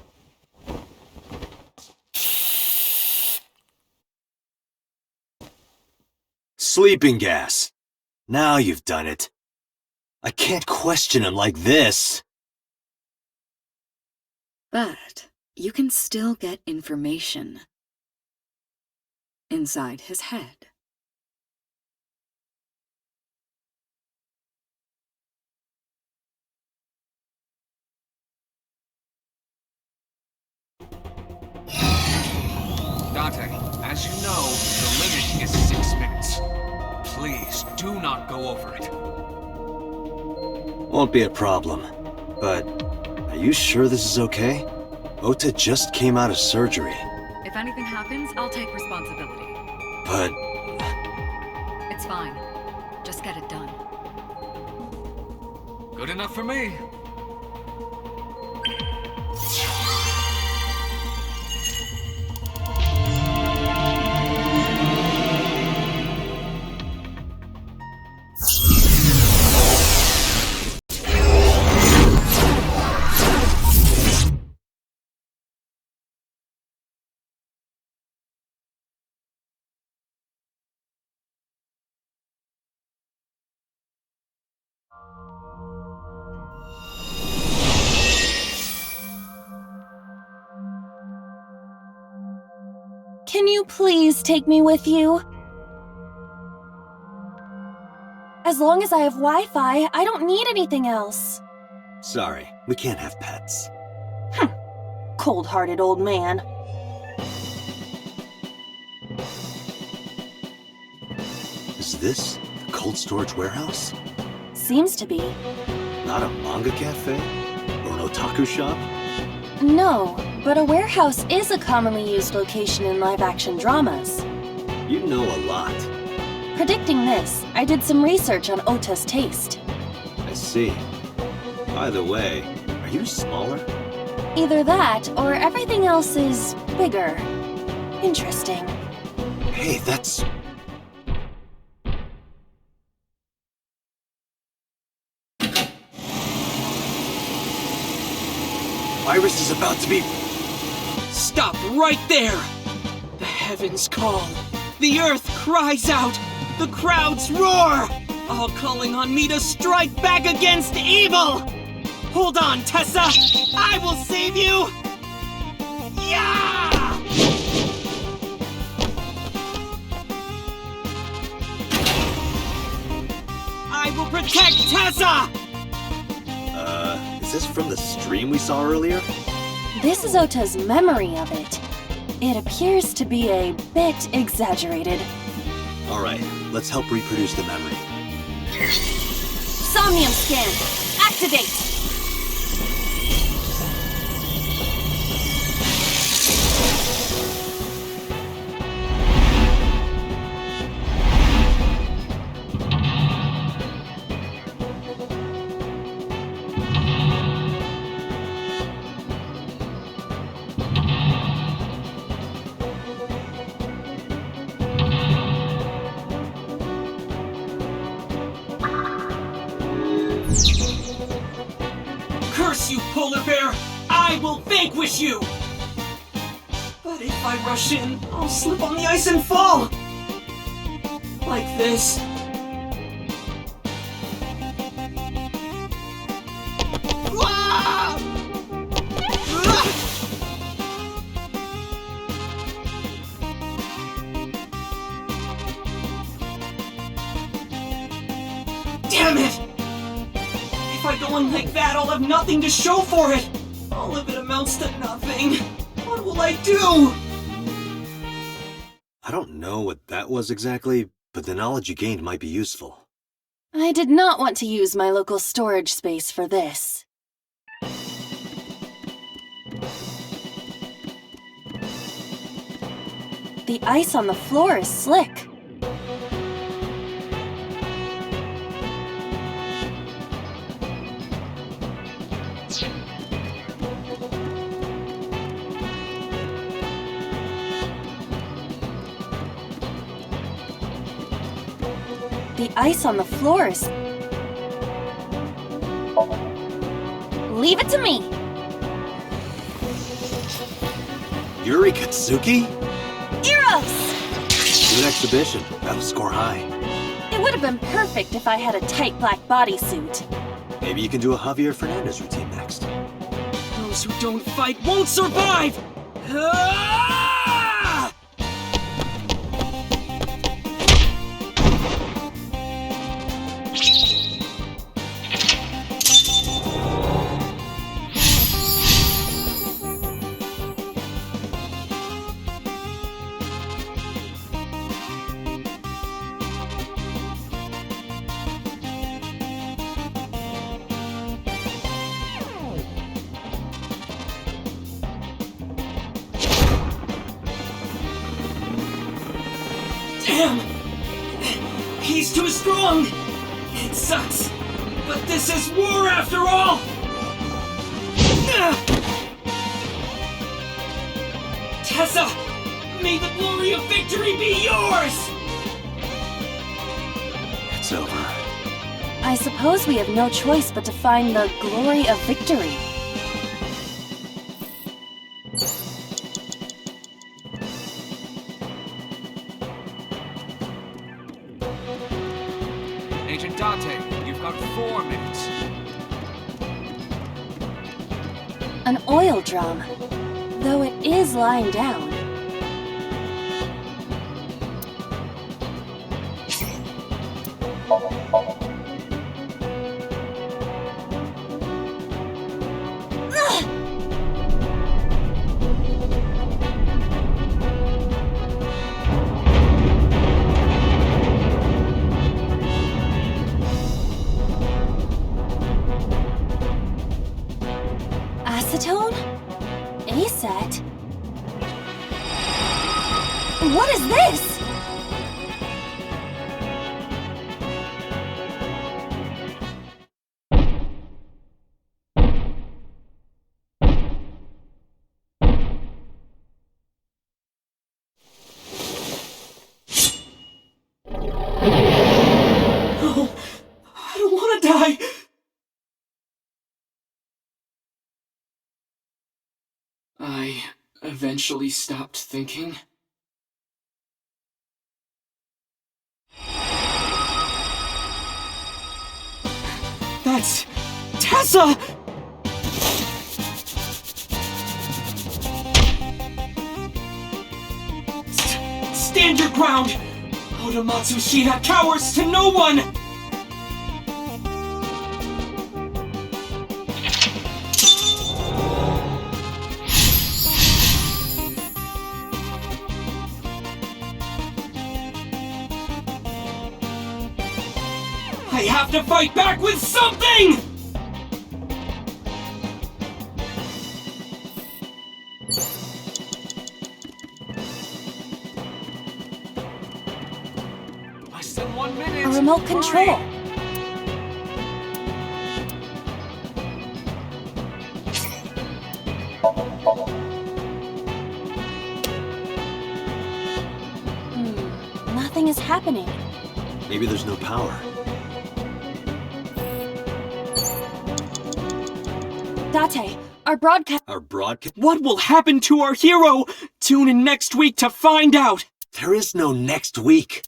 A: Sleeping gas. Now you've done it. I can't question him like this.
K: But you can still get information inside his head.
M: Dante, as you know, the limit is 6 minutes. Please, do not go over it.
A: Won't be a problem. But, are you sure this is okay? Ota just came out of surgery.
K: If anything happens, I'll take responsibility.
A: But...
K: It's fine. Just get it done.
M: Good enough for me.
L: Can you please take me with you? As long as I have Wi-Fi, I don't need anything else.
A: Sorry, we can't have pets.
L: Cold-hearted old man.
A: Is this the cold storage warehouse?
L: Seems to be.
A: Not a manga cafe? Or an otaku shop?
L: No, but a warehouse is a commonly used location in live-action dramas.
A: You know a lot.
L: Predicting this, I did some research on Ota's taste.
A: I see. By the way, are you smaller?
L: Either that, or everything else is bigger. Interesting.
A: Hey, that's... Iris is about to be...
C: Stop right there! The heavens call. The earth cries out. The crowds roar. All calling on me to strike back against evil! Hold on, Tessa! I will save you! Yeah! I will protect Tessa!
A: Is this from the stream we saw earlier?
L: This is Ota's memory of it. It appears to be a bit exaggerated.
A: Alright, let's help reproduce the memory.
L: Somnium scan! Activate!
C: Curse you, polar bear! I will vanquish you! But if I rush in, I'll slip on the ice and fall! Like this. Ah! Ah! Damn it! If I go in like that, I'll have nothing to show for it! All of it amounts to nothing. What will I do?
A: I don't know what that was exactly, but the knowledge you gained might be useful.
B: I did not want to use my local storage space for this. The ice on the floor is slick. The ice on the floor is... Leave it to me!
A: Yuri Katsuki?
B: Eros!
A: Good exhibition. That'll score high.
B: It would have been perfect if I had a tight black bodysuit.
A: Maybe you can do a Javier Fernandez routine next.
C: Those who don't fight won't survive! Ah! Damn! He's too strong! It sucks, but this is war after all! Tessa! May the glory of victory be yours!
A: It's over.
B: I suppose we have no choice but to find the glory of victory.
M: Agent Date, you've got 4 minutes.
B: An oil drum, though it is lying down. Acetone? Acet? What is this?
C: No, I don't want to die! I eventually stopped thinking. That's Tessa! Stand your ground! Oda Matsushita cowers to no one! I have to fight back with something!
M: Less than 1 minute.
B: A remote control. Nothing is happening.
A: Maybe there's no power.
B: Date, our broadcast...
A: Our broadcast?
C: What will happen to our hero? Tune in next week to find out!
A: There is no next week.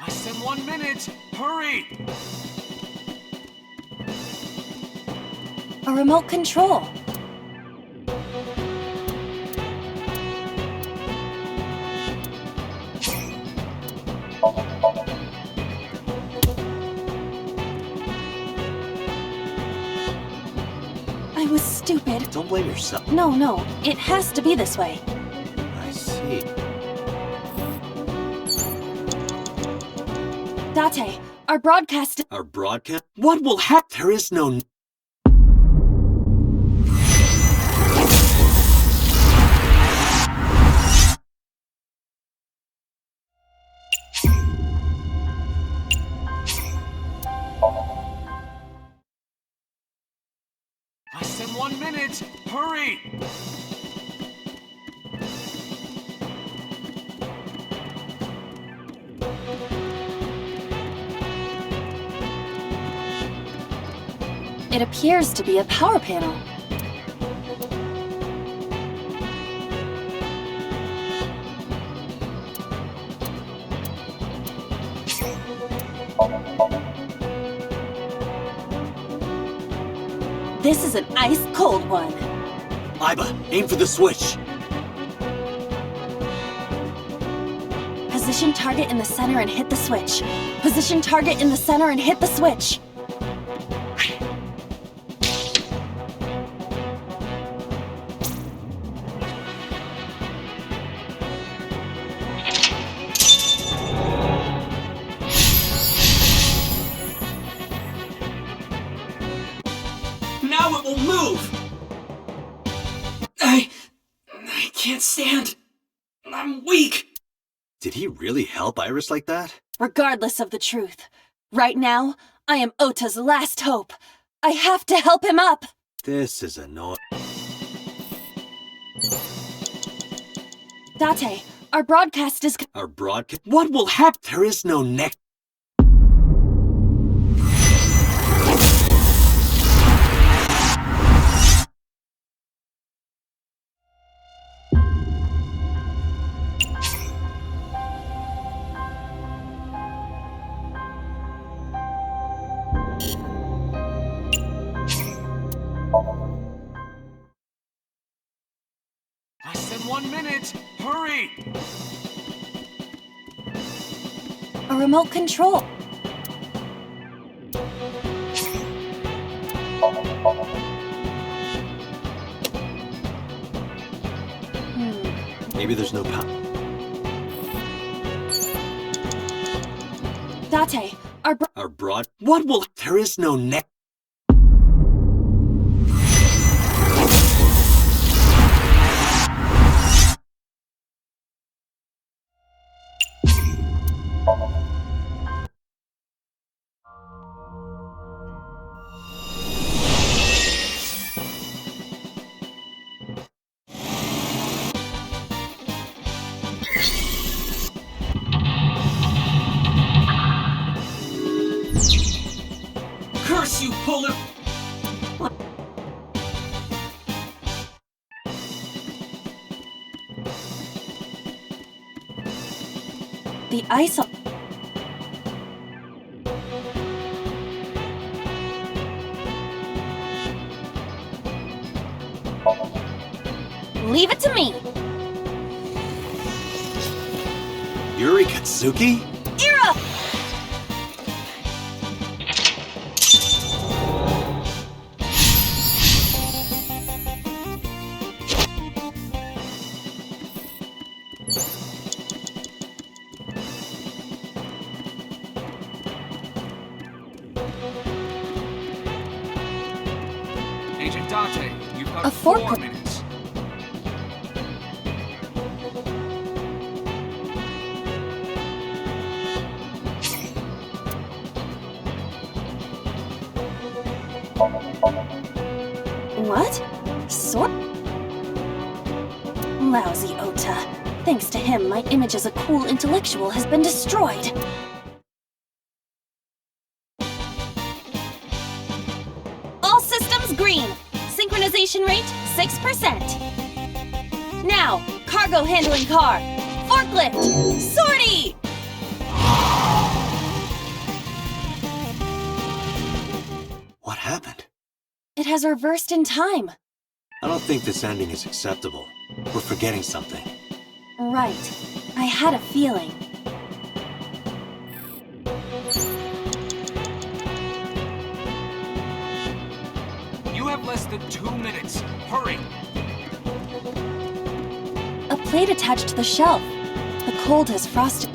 M: Less than 1 minute. Hurry!
B: A remote control. I was stupid.
A: Don't blame yourself.
B: No, it has to be this way.
A: I see.
B: Date, our broadcast.
J: Our broadcast?
C: What will happen?
J: There is no...
M: Less than 1 minute! Hurry!
B: It appears to be a power panel. This is an ice-cold one.
J: Iba, aim for the switch.
B: Position target in the center and hit the switch. Position target in the center and hit the switch.
C: Now it will move! I can't stand. I'm weak.
A: Did he really help Iris like that?
B: Regardless of the truth, right now, I am Ota's last hope. I have to help him up!
A: This is annoying.
B: Date, our broadcast is...
J: Our broadcast?
C: What will happen?
J: There is no next...
M: Less than 1 minute! Hurry!
B: A remote control.
A: Maybe there's no power.
B: Date,
J: Our broad...
C: What will...
J: There is no next...
C: Curse you, Polar...
B: The ice... Leave it to me!
J: Yuri Katsuki?
B: Ira!
M: Agent Dante, you've got
B: A
M: 4
B: 4
M: minutes.
B: What? Sort? Lousy Ota. Thanks to him, my image as a cool intellectual has been destroyed. All systems green. Synchronization rate, 6%. Now, cargo handling car. Forklift. Sortie!
J: What happened?
B: It has reversed in time.
A: I don't think this ending is acceptable. We're forgetting something.
B: Right. I had a feeling.
M: You have less than 2 minutes. Hurry!
B: A plate attached to the shelf. The cold has frosted.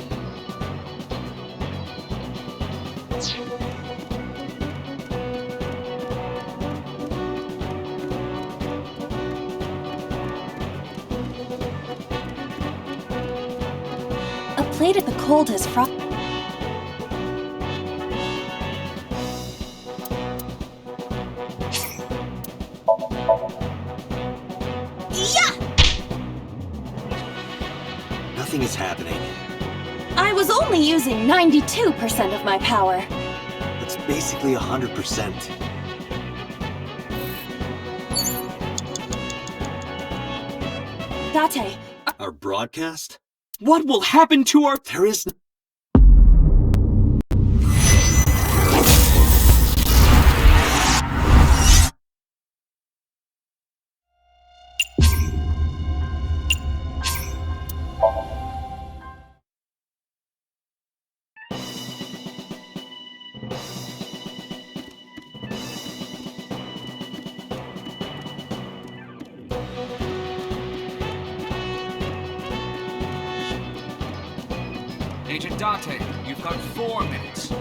B: A plate at the cold has frosted.
A: Nothing is happening.
B: I was only using 92% of my power.
A: It's basically 100%.
B: Date,
A: Our broadcast?
C: What will happen to our...
A: There is...
M: Agent Date, you've got 4 minutes.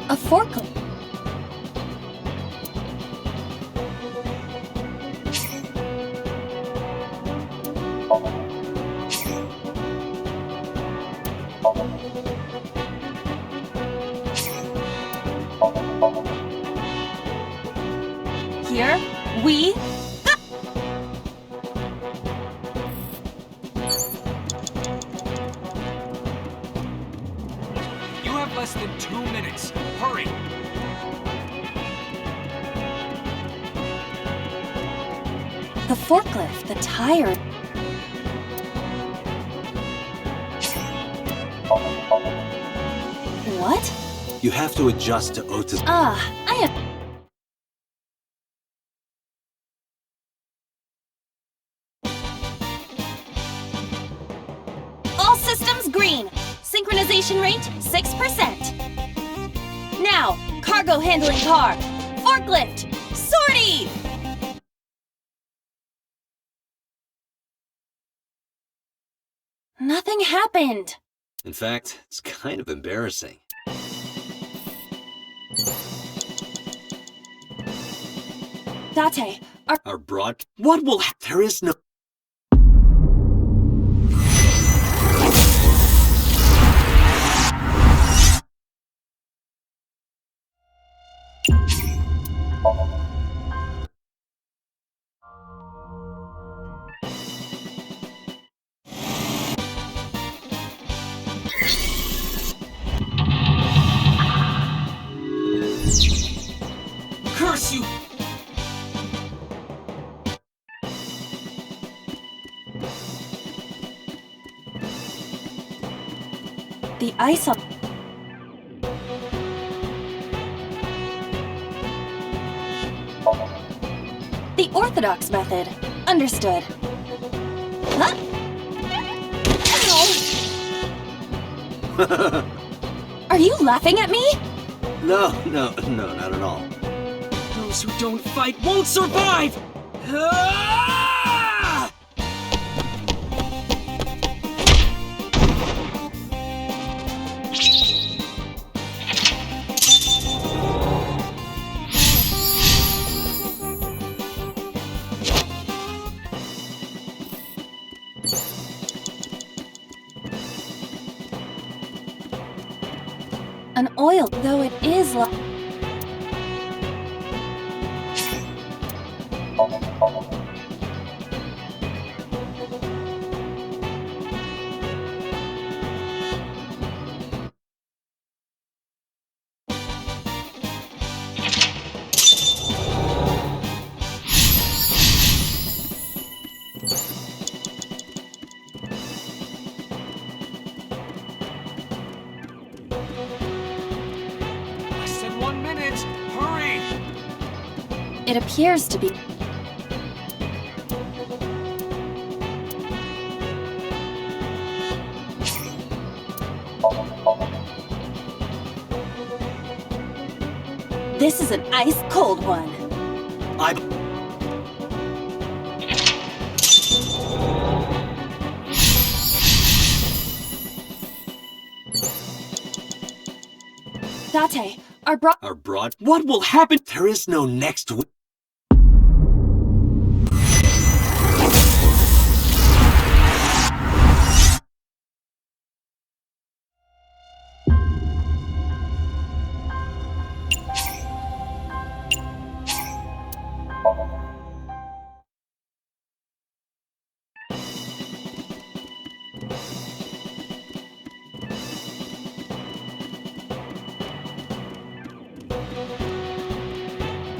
B: a forklift. Here, we...
M: You have less than 2 minutes. Hurry!
B: The forklift, the tire... What?
A: You have to adjust to Ota's...
B: I am... All systems green. Synchronization rate, 6%. Now, cargo handling car. Forklift. Sortie! Nothing happened.
A: In fact, it's kind of embarrassing.
B: Date,
A: Our broad...
C: What will...
A: There is no...
C: Curse you!
B: the ice on... The orthodox method. Understood. Huh? Ow! Are you laughing at me?
A: No, not at all.
C: Those who don't fight won't survive! Ah!
B: An oil, though it is like...
M: I said
B: It appears to be... This is an ice-cold one. Date, our
A: broad...
C: What will happen?
J: There is no next week.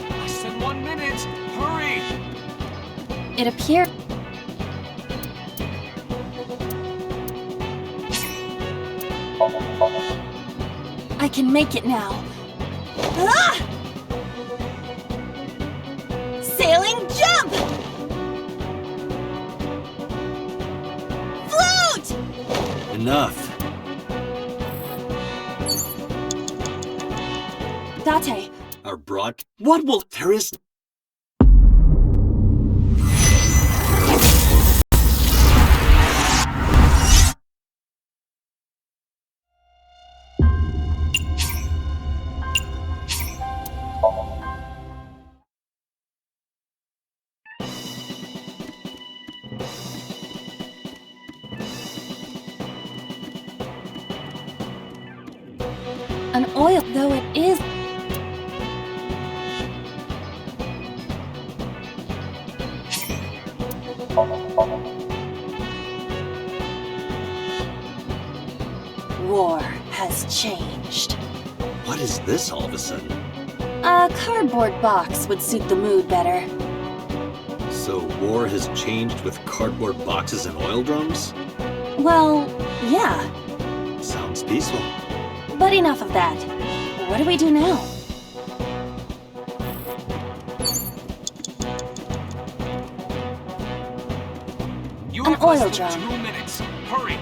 M: Less than 1 minute. Hurry!
B: It appears... I can make it now. Ah! Sailing jump! Float!
A: Enough.
B: Date,
A: Our broad...
C: What will...
J: There is...
B: an oil, though it is... War has changed.
A: What is this all of a sudden?
B: A cardboard box would suit the mood better.
A: So war has changed with cardboard boxes and oil drums?
B: Well, yeah.
A: Sounds peaceful.
B: But enough of that. What do we do now?
M: You
B: An
M: have less
B: oil
M: than
B: drum.
M: 2 minutes. Hurry!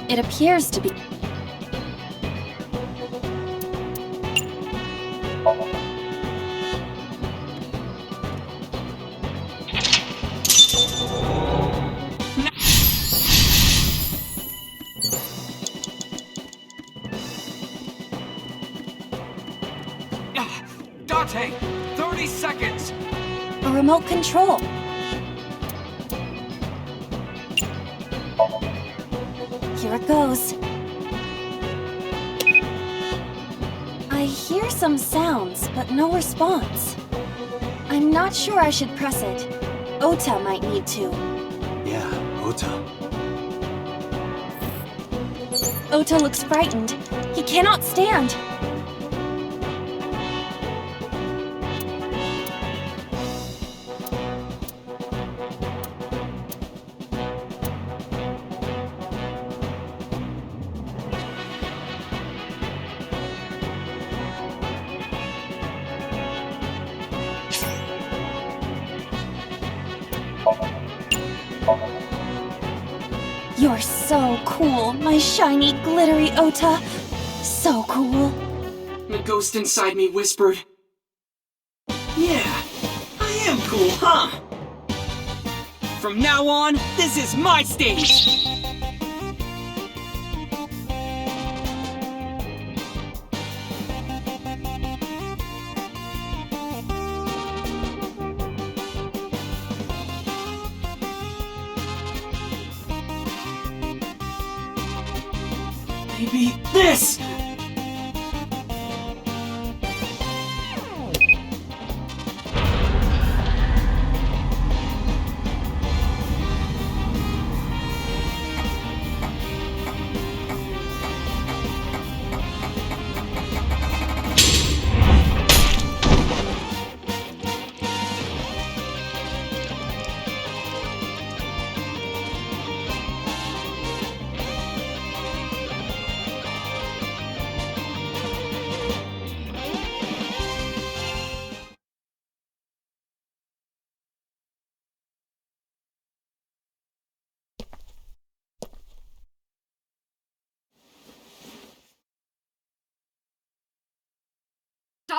B: It appears to be...
M: Date, 30 seconds!
B: A remote control. Here it goes. I hear some sounds, but no response. I'm not sure I should press it. Ota might need to.
A: Yeah, Ota.
B: Ota looks frightened. He cannot stand. You're so cool, my shiny, glittery Ota. So cool.
C: The ghost inside me whispered, "Yeah, I am cool, huh? From now on, this is my stage!" Maybe this!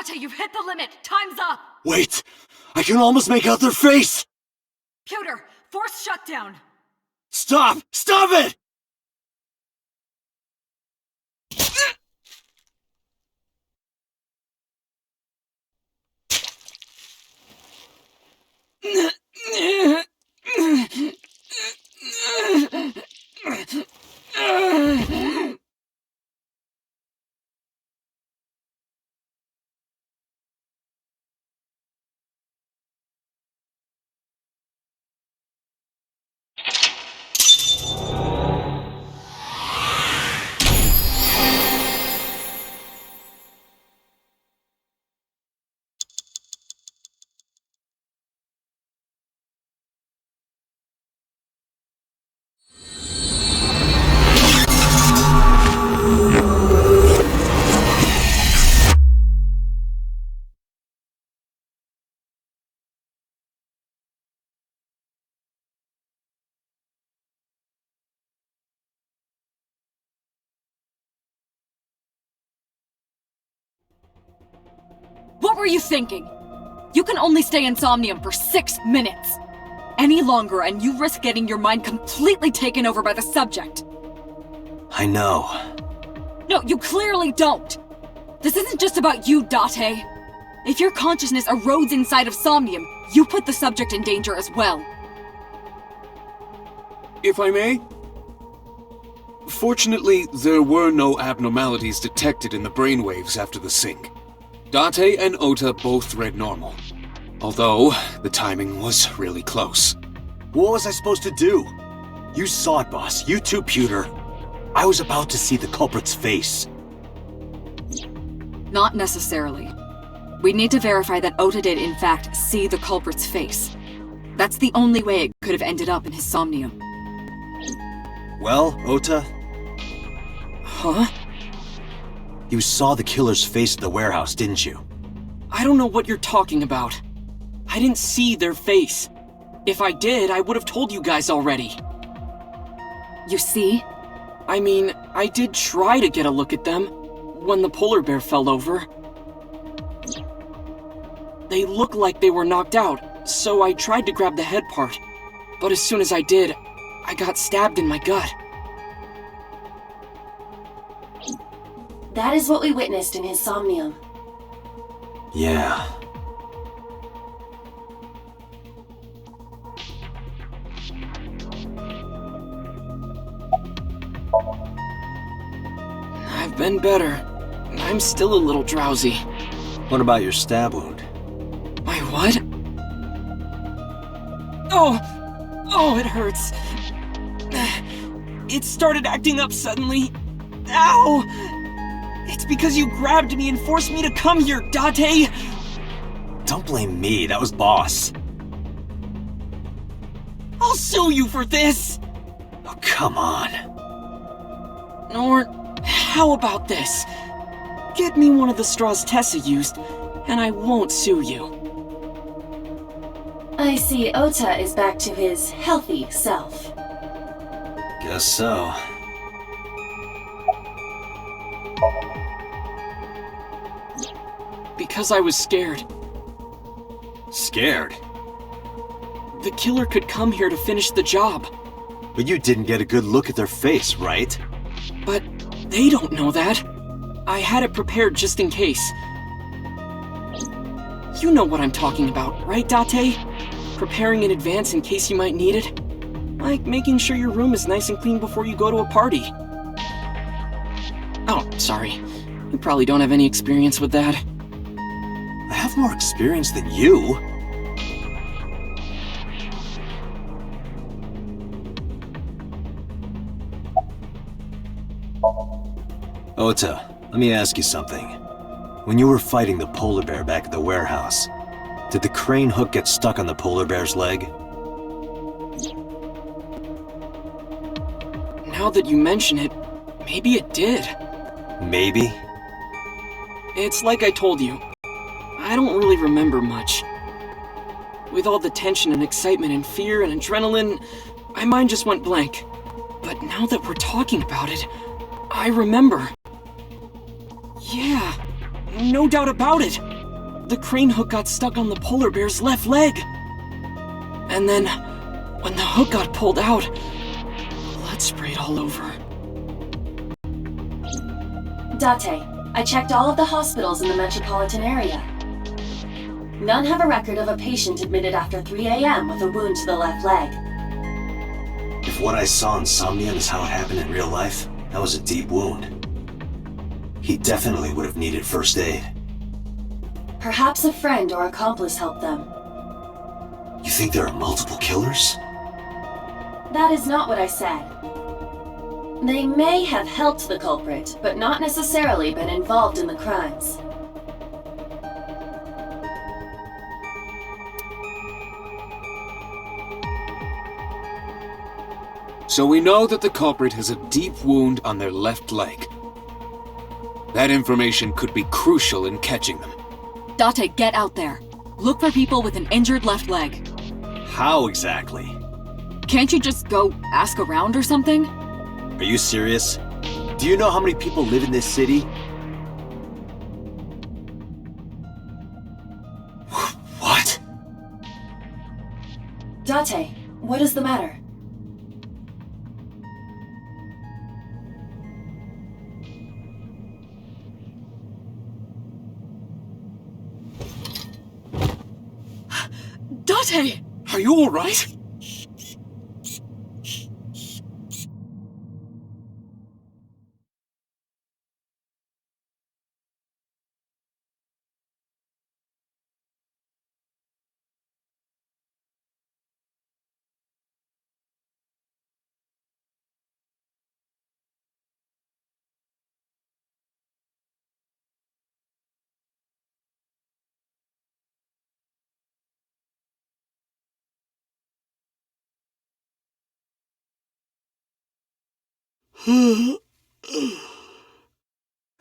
K: Date, you've hit the limit! Time's up!
J: Wait! I can almost make out their face!
K: Pewter, force shutdown!
J: Stop! Stop it!
K: What were you thinking? You can only stay in Somnium for 6 minutes. Any longer and you risk getting your mind completely taken over by the subject.
A: I know.
K: No, you clearly don't. This isn't just about you, Date. If your consciousness erodes inside of Somnium, you put the subject in danger as well.
N: If I may? Fortunately, there were no abnormalities detected in the brainwaves after the sync. Date and Ota both read normal. Although, the timing was really close.
A: What was I supposed to do? You saw it, boss. You too, Pewter. I was about to see the culprit's face.
K: Not necessarily. We need to verify that Ota did in fact see the culprit's face. That's the only way it could have ended up in his Somnium.
A: Well, Ota?
C: Huh?
A: You saw the killer's face at the warehouse, didn't you?
C: I don't know what you're talking about. I didn't see their face. If I did, I would have told you guys already.
K: You see?
C: I mean, I did try to get a look at them when the polar bear fell over. They looked like they were knocked out, so I tried to grab the head part. But as soon as I did, I got stabbed in my gut.
B: That is what we witnessed in his Somnium.
A: Yeah.
C: I've been better. I'm still a little drowsy.
A: What about your stab wound?
C: My what? Oh, it hurts. It started acting up suddenly. Ow! It's because you grabbed me and forced me to come here, Date!
A: Don't blame me, that was Boss.
C: I'll sue you for this!
A: Oh, come on.
C: Or, how about this? Get me one of the straws Tessa used, and I won't sue you.
B: I see Ota is back to his healthy self.
A: Guess so.
C: Because I was scared.
A: Scared?
C: The killer could come here to finish the job.
A: But you didn't get a good look at their face, right?
C: But they don't know that. I had it prepared just in case. You know what I'm talking about, right, Date? Preparing in advance in case you might need it. Like making sure your room is nice and clean before you go to a party. Oh, sorry. You probably don't have any experience with that.
A: I have more experience than you. Ota, let me ask you something. When you were fighting the polar bear back at the warehouse, did the crane hook get stuck on the polar bear's leg?
C: Now that you mention it, maybe it did.
A: Maybe?
C: It's like I told you. I don't really remember much. With all the tension and excitement and fear and adrenaline, my mind just went blank. But now that we're talking about it, I remember. Yeah, no doubt about it. The crane hook got stuck on the polar bear's left leg. And then, when the hook got pulled out, blood sprayed all over.
B: Date, I checked all of the hospitals in the metropolitan area. None have a record of a patient admitted after 3 a.m. with a wound to the left leg.
A: If what I saw in Somnium is how it happened in real life, that was a deep wound. He definitely would have needed first aid.
B: Perhaps a friend or accomplice helped them.
A: You think there are multiple killers?
B: That is not what I said. They may have helped the culprit, but not necessarily been involved in the crimes.
N: So we know that the culprit has a deep wound on their left leg. That information could be crucial in catching them.
K: Date, get out there. Look for people with an injured left leg.
A: How exactly?
K: Can't you just go ask around or something?
A: Are you serious? Do you know how many people live in this city? What?
B: Date, what is the matter?
K: Date!
N: Are you all right?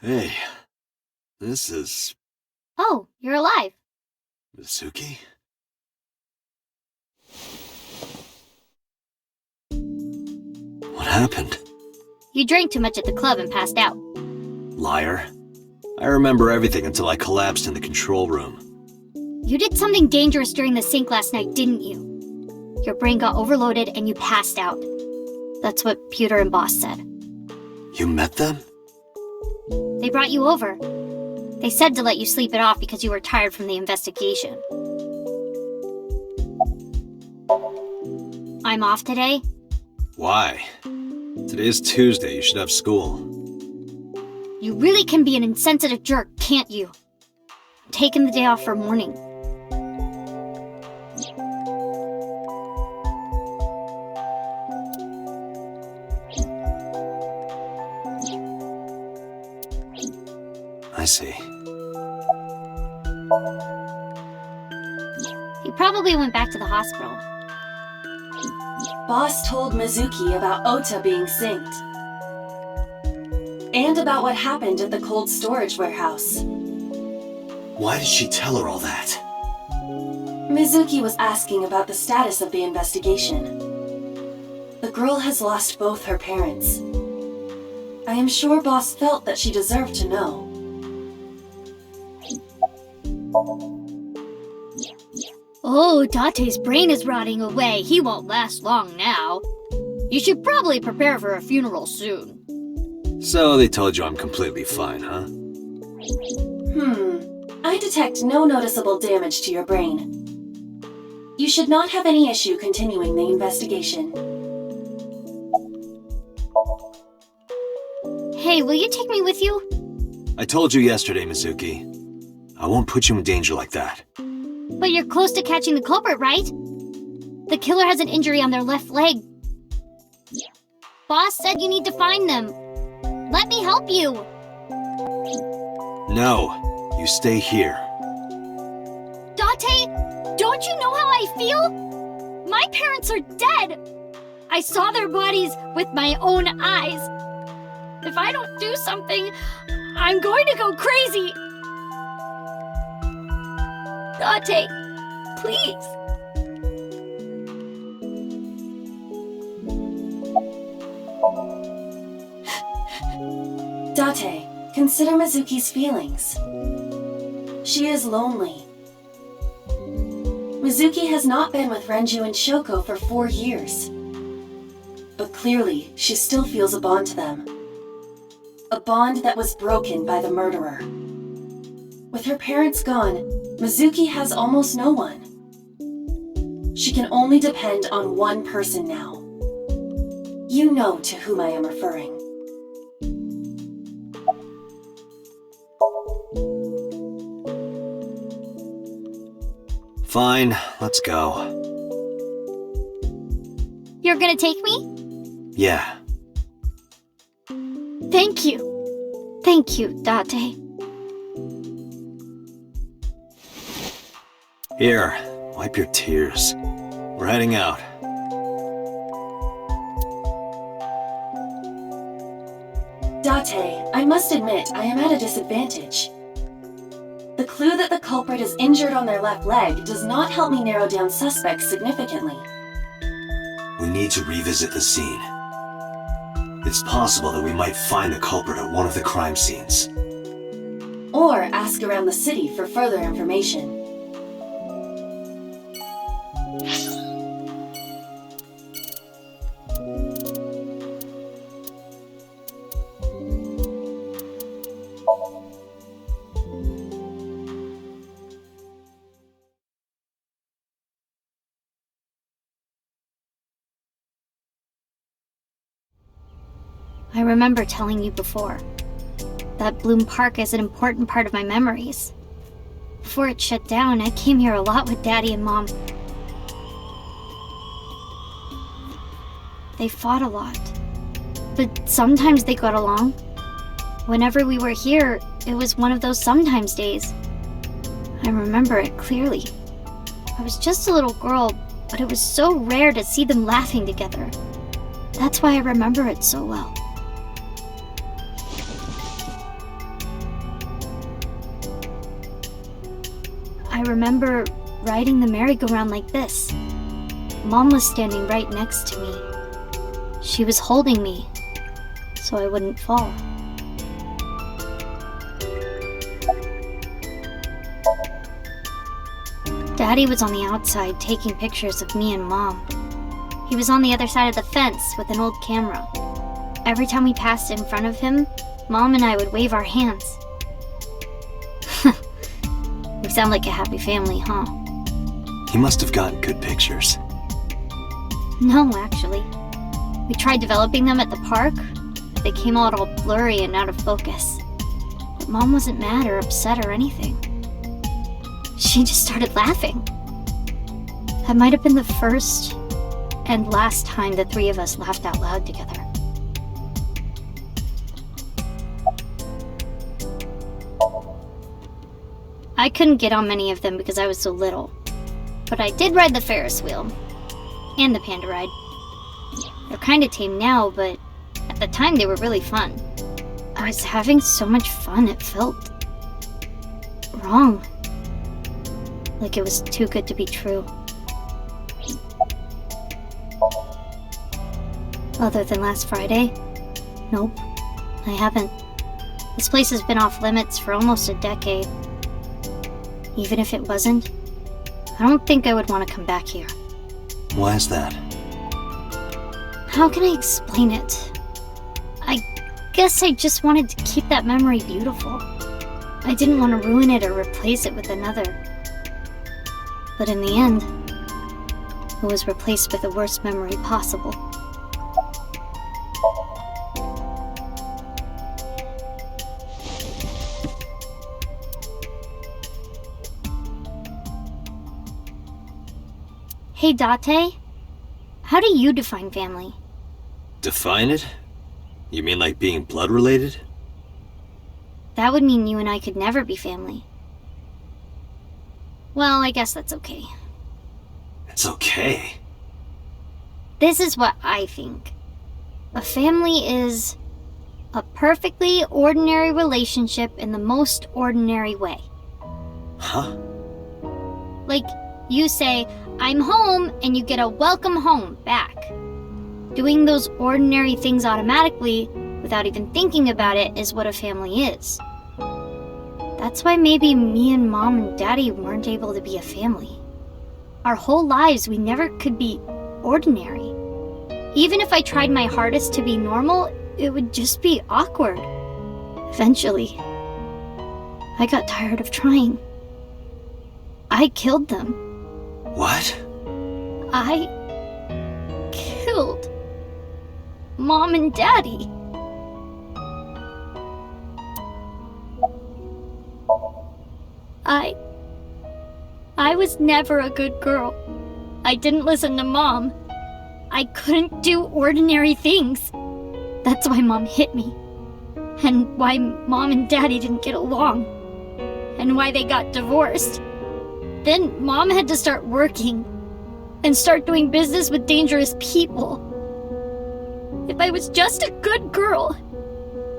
A: Hey, this is...
G: Oh, you're alive.
A: Mizuki? What happened?
G: You drank too much at the club and passed out.
A: Liar. I remember everything until I collapsed in the control room.
G: You did something dangerous during the sink last night, didn't you? Your brain got overloaded and you passed out. That's what Pewter and Boss said.
A: You met them?
G: They brought you over. They said to let you sleep it off because you were tired from the investigation. I'm off today.
A: Why? Today is Tuesday, you should have school.
G: You really can be an insensitive jerk, can't you? I'm taking the day off for mourning.
A: I see.
G: He probably went back to the hospital.
B: Boss told Mizuki about Ota being synced. And about what happened at the cold storage warehouse.
A: Why did she tell her all that?
B: Mizuki was asking about the status of the investigation. The girl has lost both her parents. I am sure Boss felt that she deserved to know.
G: Oh, Date's brain is rotting away. He won't last long now. You should probably prepare for a funeral soon.
A: So they told you I'm completely fine, huh?
B: I detect no noticeable damage to your brain. You should not have any issue continuing the investigation.
G: Hey, will you take me with you?
A: I told you yesterday, Mizuki. I won't put you in danger like that.
G: But you're close to catching the culprit, right? The killer has an injury on their left leg. Boss said you need to find them. Let me help you.
A: No, you stay here.
G: Date, don't you know how I feel? My parents are dead. I saw their bodies with my own eyes. If I don't do something, I'm going to go crazy. Date, please.
B: Date, consider Mizuki's feelings. She is lonely. Mizuki has not been with Renju and Shoko for 4 years. But clearly, she still feels a bond to them. A bond that was broken by the murderer. With her parents gone, Mizuki has almost no one. She can only depend on one person now. You know to whom I am referring.
A: Fine, let's go.
G: You're gonna take me?
A: Yeah.
G: Thank you. Thank you, Date.
A: Here, wipe your tears. We're heading out.
B: Date, I must admit I am at a disadvantage. The clue that the culprit is injured on their left leg does not help me narrow down suspects significantly.
A: We need to revisit the scene. It's possible that we might find the culprit at one of the crime scenes.
B: Or ask around the city for further information.
G: I remember telling you before. That Bloom Park is an important part of my memories. Before it shut down, I came here a lot with Daddy and Mom. They fought a lot. But sometimes they got along. Whenever we were here, it was one of those sometimes days. I remember it clearly. I was just a little girl, but it was so rare to see them laughing together. That's why I remember it so well. I remember riding the merry-go-round like this. Mom was standing right next to me. She was holding me, so I wouldn't fall. Daddy was on the outside taking pictures of me and Mom. He was on the other side of the fence with an old camera. Every time we passed in front of him, Mom and I would wave our hands. We sound like a happy family, huh?
A: He must have gotten good pictures.
G: No, actually. We tried developing them at the park, but they came out all blurry and out of focus. But Mom wasn't mad or upset or anything. She just started laughing. That might have been the first and last time the three of us laughed out loud together. I couldn't get on many of them because I was so little, but I did ride the Ferris wheel and the panda ride. They're kind of tame now, but at the time they were really fun. I was having so much fun it felt wrong. Like it was too good to be true. Other than last Friday? Nope, I haven't. This place has been off limits for almost a decade. Even if it wasn't, I don't think I would want to come back here.
A: Why is that?
G: How can I explain it? I guess I just wanted to keep that memory beautiful. I didn't want to ruin it or replace it with another. But in the end, it was replaced with the worst memory possible. Hey, Date. How do you define family?
A: Define it? You mean like being blood related?
G: That would mean you and I could never be family. Well, I guess that's okay.
A: It's okay.
G: This is what I think. A family is a perfectly ordinary relationship in the most ordinary way.
A: Huh?
G: Like, you say, I'm home, and you get a welcome home back. Doing those ordinary things automatically, without even thinking about it, is what a family is. That's why maybe me and Mom and Daddy weren't able to be a family. Our whole lives, we never could be ordinary. Even if I tried my hardest to be normal, it would just be awkward. Eventually, I got tired of trying. I killed them.
A: What?
G: I killed Mom and Daddy. I was never a good girl. I didn't listen to Mom. I couldn't do ordinary things. That's why Mom hit me. And why Mom and Daddy didn't get along. And why they got divorced. Then Mom had to start working. And start doing business with dangerous people. If I was just a good girl,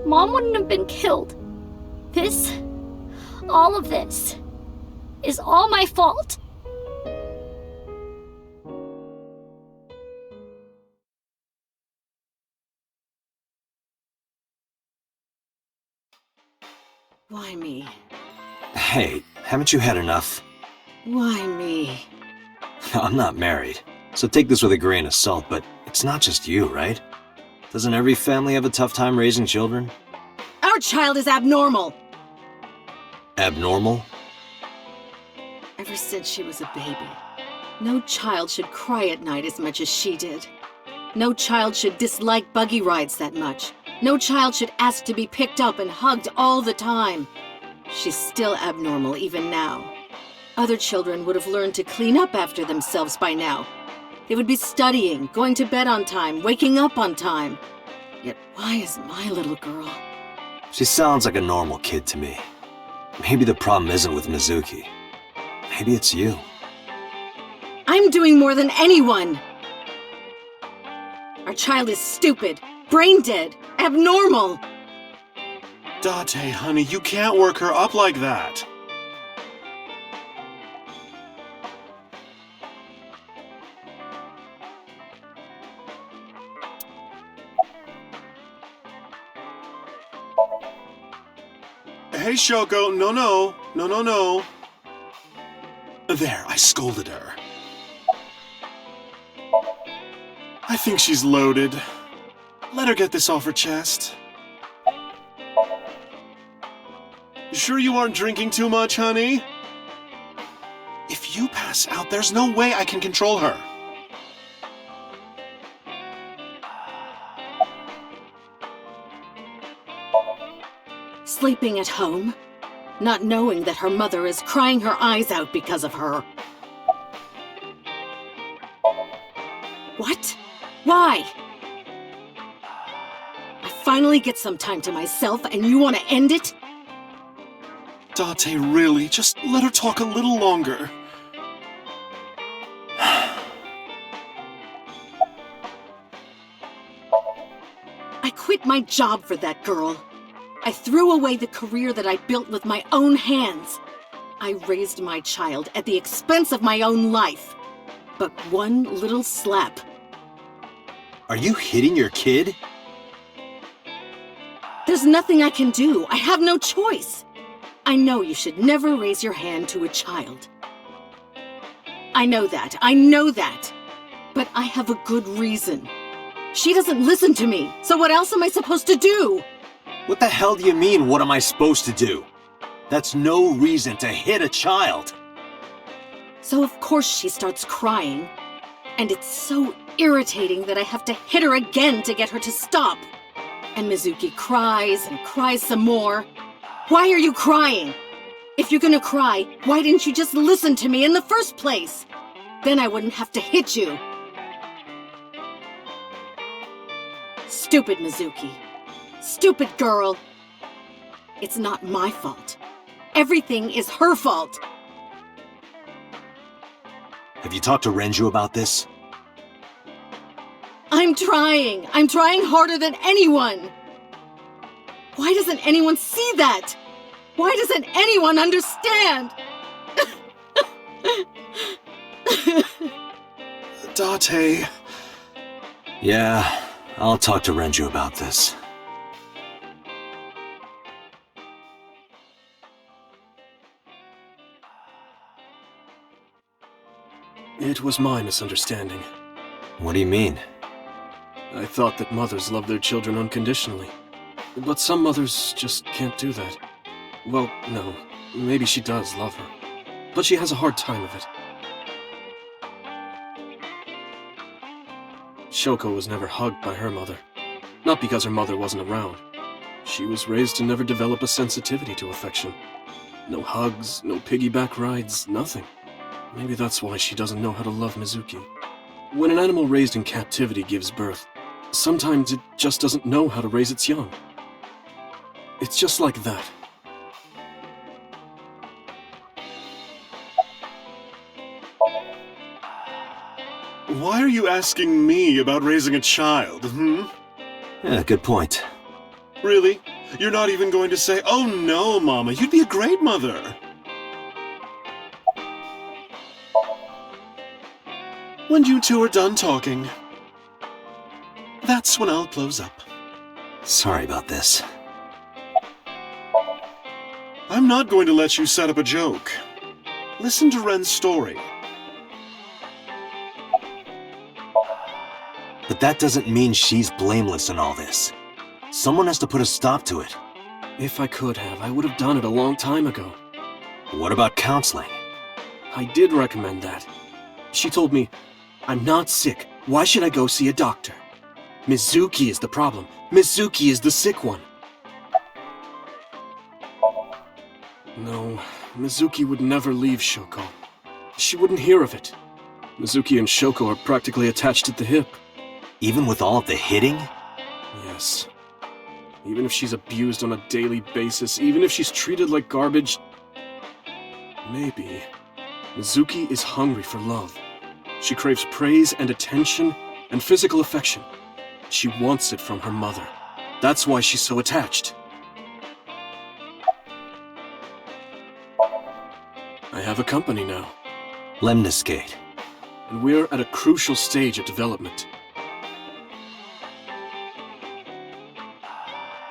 G: Mom wouldn't have been killed. All of this, is all my fault.
H: Why me?
A: Hey, haven't you had enough?
H: Why me?
A: I'm not married, so take this with a grain of salt, but it's not just you, right? Doesn't every family have a tough time raising children?
H: Our child is abnormal!
A: Abnormal?
H: Ever since she was a baby, no child should cry at night as much as she did. No child should dislike buggy rides that much. No child should ask to be picked up and hugged all the time. She's still abnormal even now. Other children would have learned to clean up after themselves by now. They would be studying, going to bed on time, waking up on time. Yet why is my little girl?
A: She sounds like a normal kid to me. Maybe the problem isn't with Mizuki. Maybe it's you.
H: I'm doing more than anyone! Our child is stupid, brain dead, abnormal!
O: Date, honey, you can't work her up like that. Hey, Shoko, no. There, I scolded her. I think she's loaded. Let her get this off her chest. You sure you aren't drinking too much, honey? If you pass out, there's no way I can control her.
H: Sleeping at home, not knowing that her mother is crying her eyes out because of her. What? Why? I finally get some time to myself and you want to end it?
O: Date, really? Just let her talk a little longer.
H: I quit my job for that girl. I threw away the career that I built with my own hands. I raised my child at the expense of my own life. But one little slap.
A: Are you hitting your kid?
H: There's nothing I can do. I have no choice. I know you should never raise your hand to a child. I know that. But I have a good reason. She doesn't listen to me, so what else am I supposed to do?
A: What the hell do you mean, what am I supposed to do? That's no reason to hit a child.
H: So of course she starts crying. And it's so irritating that I have to hit her again to get her to stop. And Mizuki cries and cries some more. Why are you crying? If you're gonna cry, why didn't you just listen to me in the first place? Then I wouldn't have to hit you. Stupid Mizuki. Stupid girl. It's not my fault. Everything is her fault.
A: Have you talked to Renju about this?
H: I'm trying. I'm trying harder than anyone. Why doesn't anyone see that? Why doesn't anyone understand?
O: Date.
A: Yeah, I'll talk to Renju about this.
D: It was my misunderstanding.
A: What do you mean?
D: I thought that mothers love their children unconditionally. But some mothers just can't do that. Well, no. Maybe she does love her. But she has a hard time of it. Shoko was never hugged by her mother. Not because her mother wasn't around. She was raised to never develop a sensitivity to affection. No hugs, no piggyback rides, nothing. Maybe that's why she doesn't know how to love Mizuki. When an animal raised in captivity gives birth, sometimes it just doesn't know how to raise its young. It's just like that.
O: Why are you asking me about raising a child,
A: Yeah, good point.
O: Really? You're not even going to say, "Oh no, Mama, you'd be a great mother." When you two are done talking, that's when I'll close up.
A: Sorry about this.
O: I'm not going to let you set up a joke. Listen to Ren's story.
A: But that doesn't mean she's blameless in all this. Someone has to put a stop to it.
D: If I could have, I would have done it a long time ago.
A: What about counseling?
D: I did recommend that. She told me, "I'm not sick. Why should I go see a doctor? Mizuki is the problem. Mizuki is the sick one." No, Mizuki would never leave Shoko. She wouldn't hear of it. Mizuki and Shoko are practically attached at the hip.
A: Even with all of the hitting?
D: Yes. Even if she's abused on a daily basis, even if she's treated like garbage... Maybe. Mizuki is hungry for love. She craves praise and attention and physical affection. She wants it from her mother. That's why she's so attached. I have a company now.
A: Lemniscate.
D: And we're at a crucial stage of development.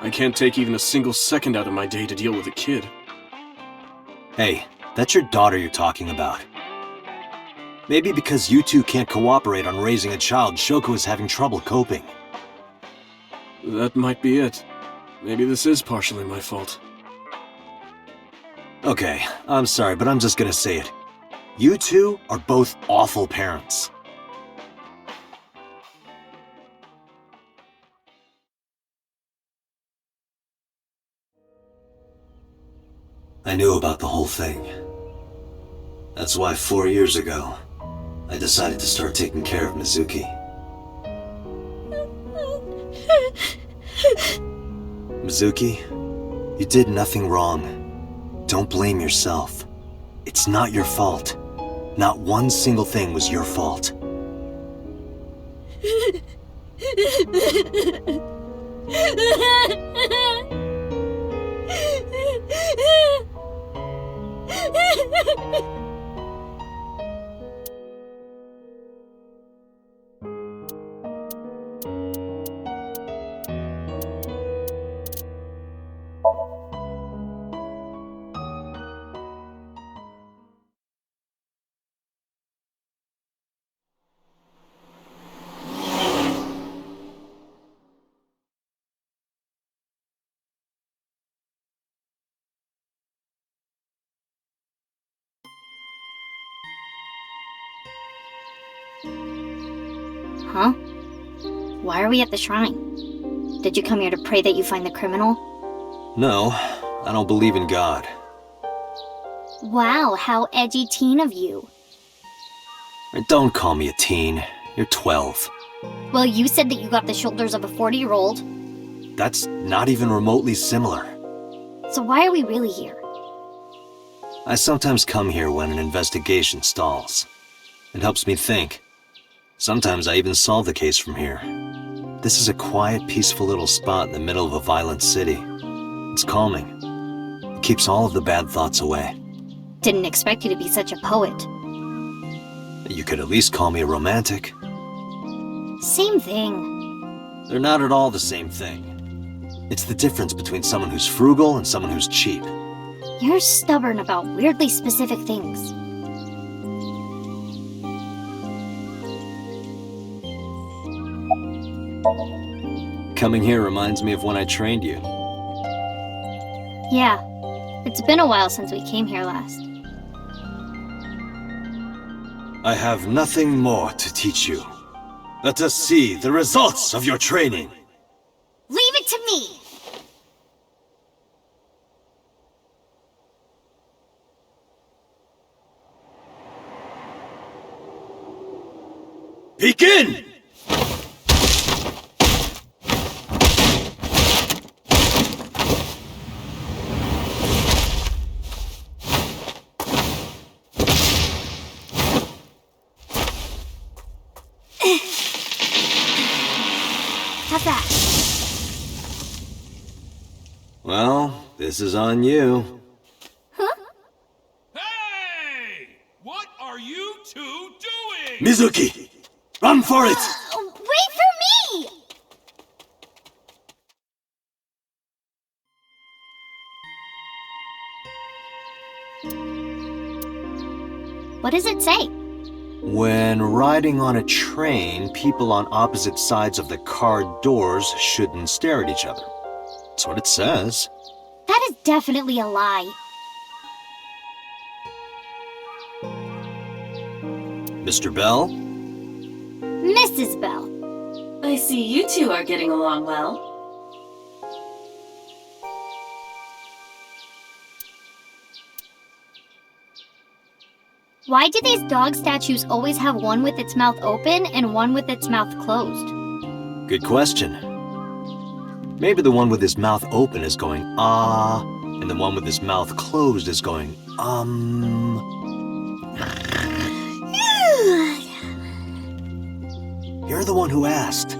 D: I can't take even a single second out of my day to deal with a kid.
A: Hey, that's your daughter you're talking about. Maybe because you two can't cooperate on raising a child, Shoko is having trouble coping.
D: That might be it. Maybe this is partially my fault.
A: Okay, I'm sorry, but I'm just gonna say it. You two are both awful parents. I knew about the whole thing. That's why 4 years ago, I decided to start taking care of Mizuki. Mizuki, you did nothing wrong. Don't blame yourself. It's not your fault. Not one single thing was your fault.
G: Huh? Why are we at the shrine? Did you come here to pray that you find the criminal?
A: No, I don't believe in God.
G: Wow, how edgy teen of you.
A: Don't call me a teen. You're 12.
G: Well, you said that you got the shoulders of a 40-year-old.
A: That's not even remotely similar.
G: So why are we really here?
A: I sometimes come here when an investigation stalls. It helps me think. Sometimes I even solve the case from here. This is a quiet, peaceful little spot in the middle of a violent city. It's calming. It keeps all of the bad thoughts away.
G: Didn't expect you to be such a poet.
A: You could at least call me a romantic.
G: Same thing.
A: They're not at all the same thing. It's the difference between someone who's frugal and someone who's cheap.
G: You're stubborn about weirdly specific things.
A: Coming here reminds me of when I trained you.
G: Yeah, it's been a while since we came here last.
A: I have nothing more to teach you. Let us see the results of your training.
L: Leave it to me!
A: Begin!
G: How's that?
A: Well, this is on you.
M: Hey! What are you two doing?
A: Mizuki! Run for it!
L: Wait for me!
G: What does it say?
A: When riding on a train, people on opposite sides of the car doors shouldn't stare at each other. That's what it says.
G: That is definitely a lie.
A: Mr. Bell?
G: Mrs. Bell.
B: I see you two are getting along well.
G: Why do these dog statues always have one with its mouth open and one with its mouth closed?
A: Good question. Maybe the one with his mouth open is going, ah, and the one with his mouth closed is going, You're the one who asked.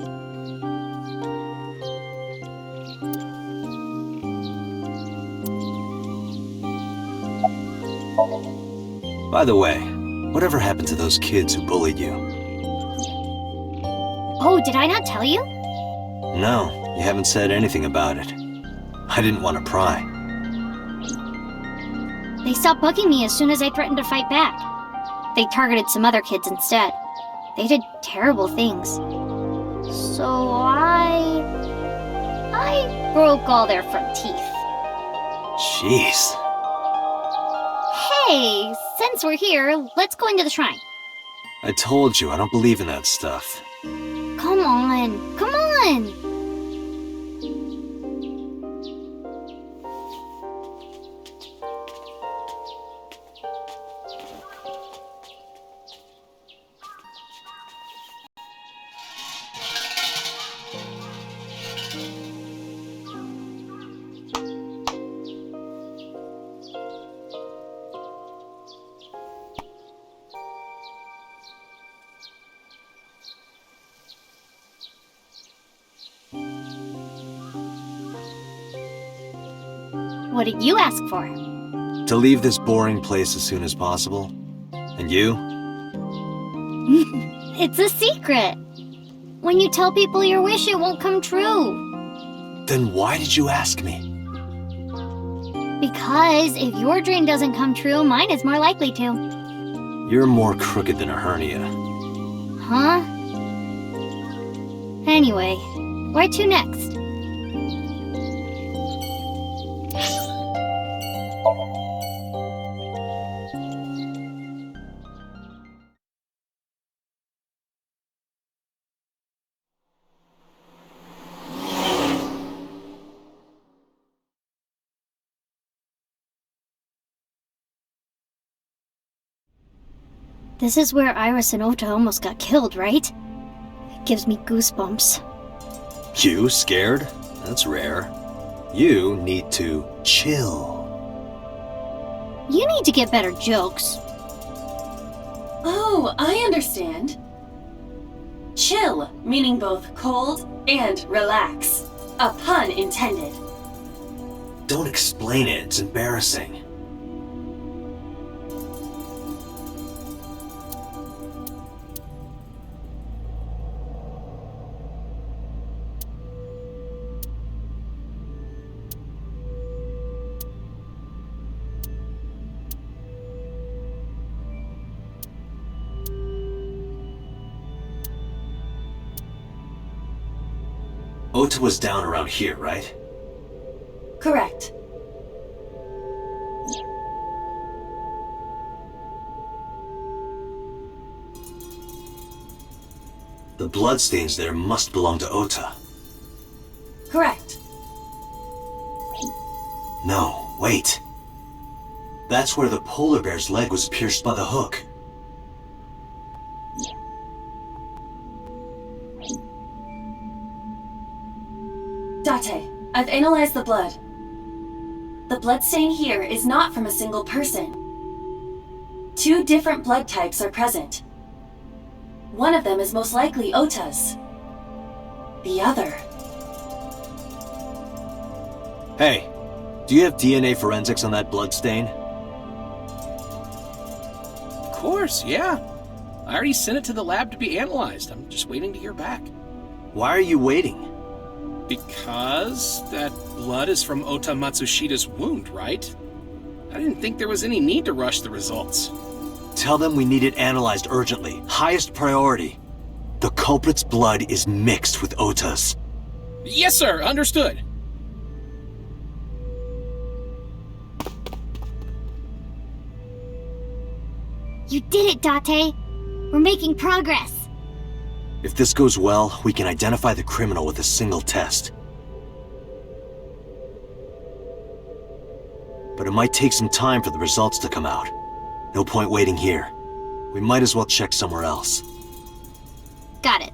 A: By the way, whatever happened to those kids who bullied you?
G: Oh, did I not tell you?
A: No, you haven't said anything about it. I didn't want to pry.
G: They stopped bugging me as soon as I threatened to fight back. They targeted some other kids instead. They did terrible things. So I broke all their front teeth.
A: Jeez.
G: Hey, since we're here, let's go into the shrine.
A: I told you, I don't believe in that stuff.
G: Come on, come on! What did you ask for?
A: To leave this boring place as soon as possible. And you?
G: It's a secret. When you tell people your wish, it won't come true.
A: Then why did you ask me?
G: Because if your dream doesn't come true, mine is more likely to.
A: You're more crooked than a hernia.
G: Huh? Anyway, where to next? This is where Iris and Ota almost got killed, right? It gives me goosebumps.
A: You scared? That's rare. You need to chill.
G: You need to get better jokes.
B: Oh, I understand. Chill, meaning both cold and relax. A pun intended.
A: Don't explain it, it's embarrassing. Ota was down around here, right?
B: Correct.
A: The bloodstains there must belong to Ota.
B: Correct.
A: No, wait. That's where the polar bear's leg was pierced by the hook.
B: Date, I've analyzed the blood. The bloodstain here is not from a single person. 2 different blood types are present. One of them is most likely Ota's. The other...
A: Hey, do you have DNA forensics on that bloodstain?
E: Of course, yeah. I already sent it to the lab to be analyzed. I'm just waiting to hear back.
A: Why are you waiting?
E: Because that blood is from Ota Matsushida's wound, right? I didn't think there was any need to rush the results.
A: Tell them we need it analyzed urgently. Highest priority. The culprit's blood is mixed with Ota's.
E: Yes, sir. Understood.
G: You did it, Date! We're making progress!
A: If this goes well, we can identify the criminal with a single test. But it might take some time for the results to come out. No point waiting here. We might as well check somewhere else.
G: Got it.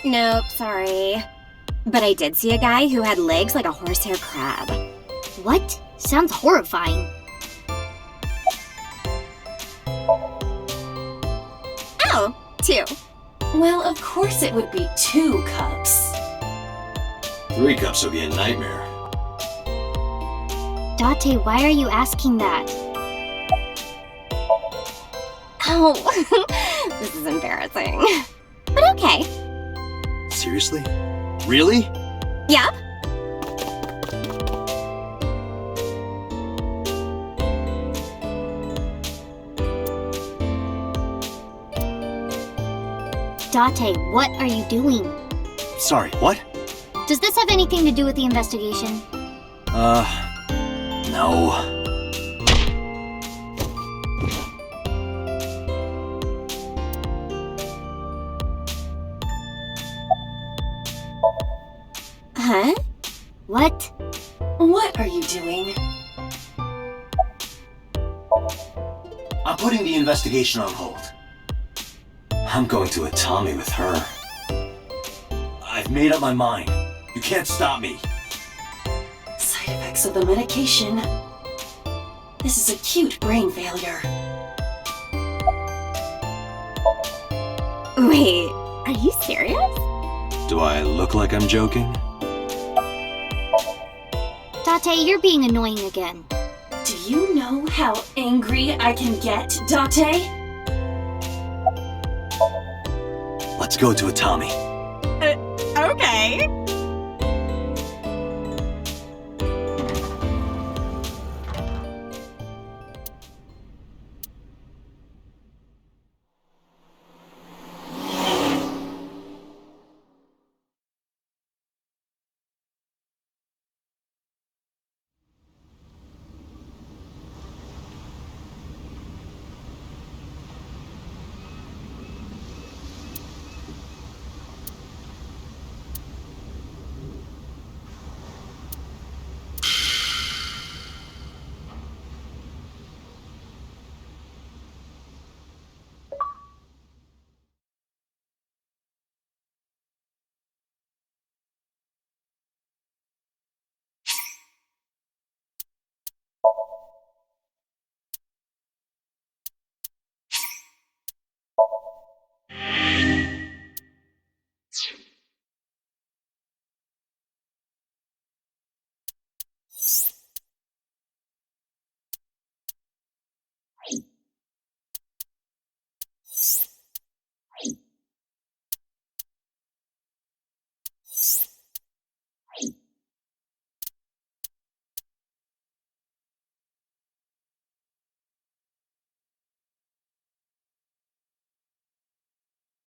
P: Nope, sorry. But I did see a guy who had legs like a horsehair crab.
G: What? Sounds horrifying.
P: Oh, 2.
B: Well, of course it would be 2 cups.
A: 3 cups would be a nightmare.
G: Date, why are you asking that?
P: Oh, this is embarrassing. But okay.
A: Seriously? Really?
P: Yep.
G: Date, what are you doing?
A: Sorry, what?
G: Does this have anything to do with the investigation?
A: No.
P: Huh?
G: What?
B: What are you doing?
A: I'm putting the investigation on hold. I'm going to Atami with her. I've made up my mind. You can't stop me.
B: Side effects of the medication. This is acute brain failure.
P: Wait, are you serious?
A: Do I look like I'm joking?
G: Date, you're being annoying again.
B: Do you know how angry I can get, Date?
A: Let's go to Atami.
P: Okay.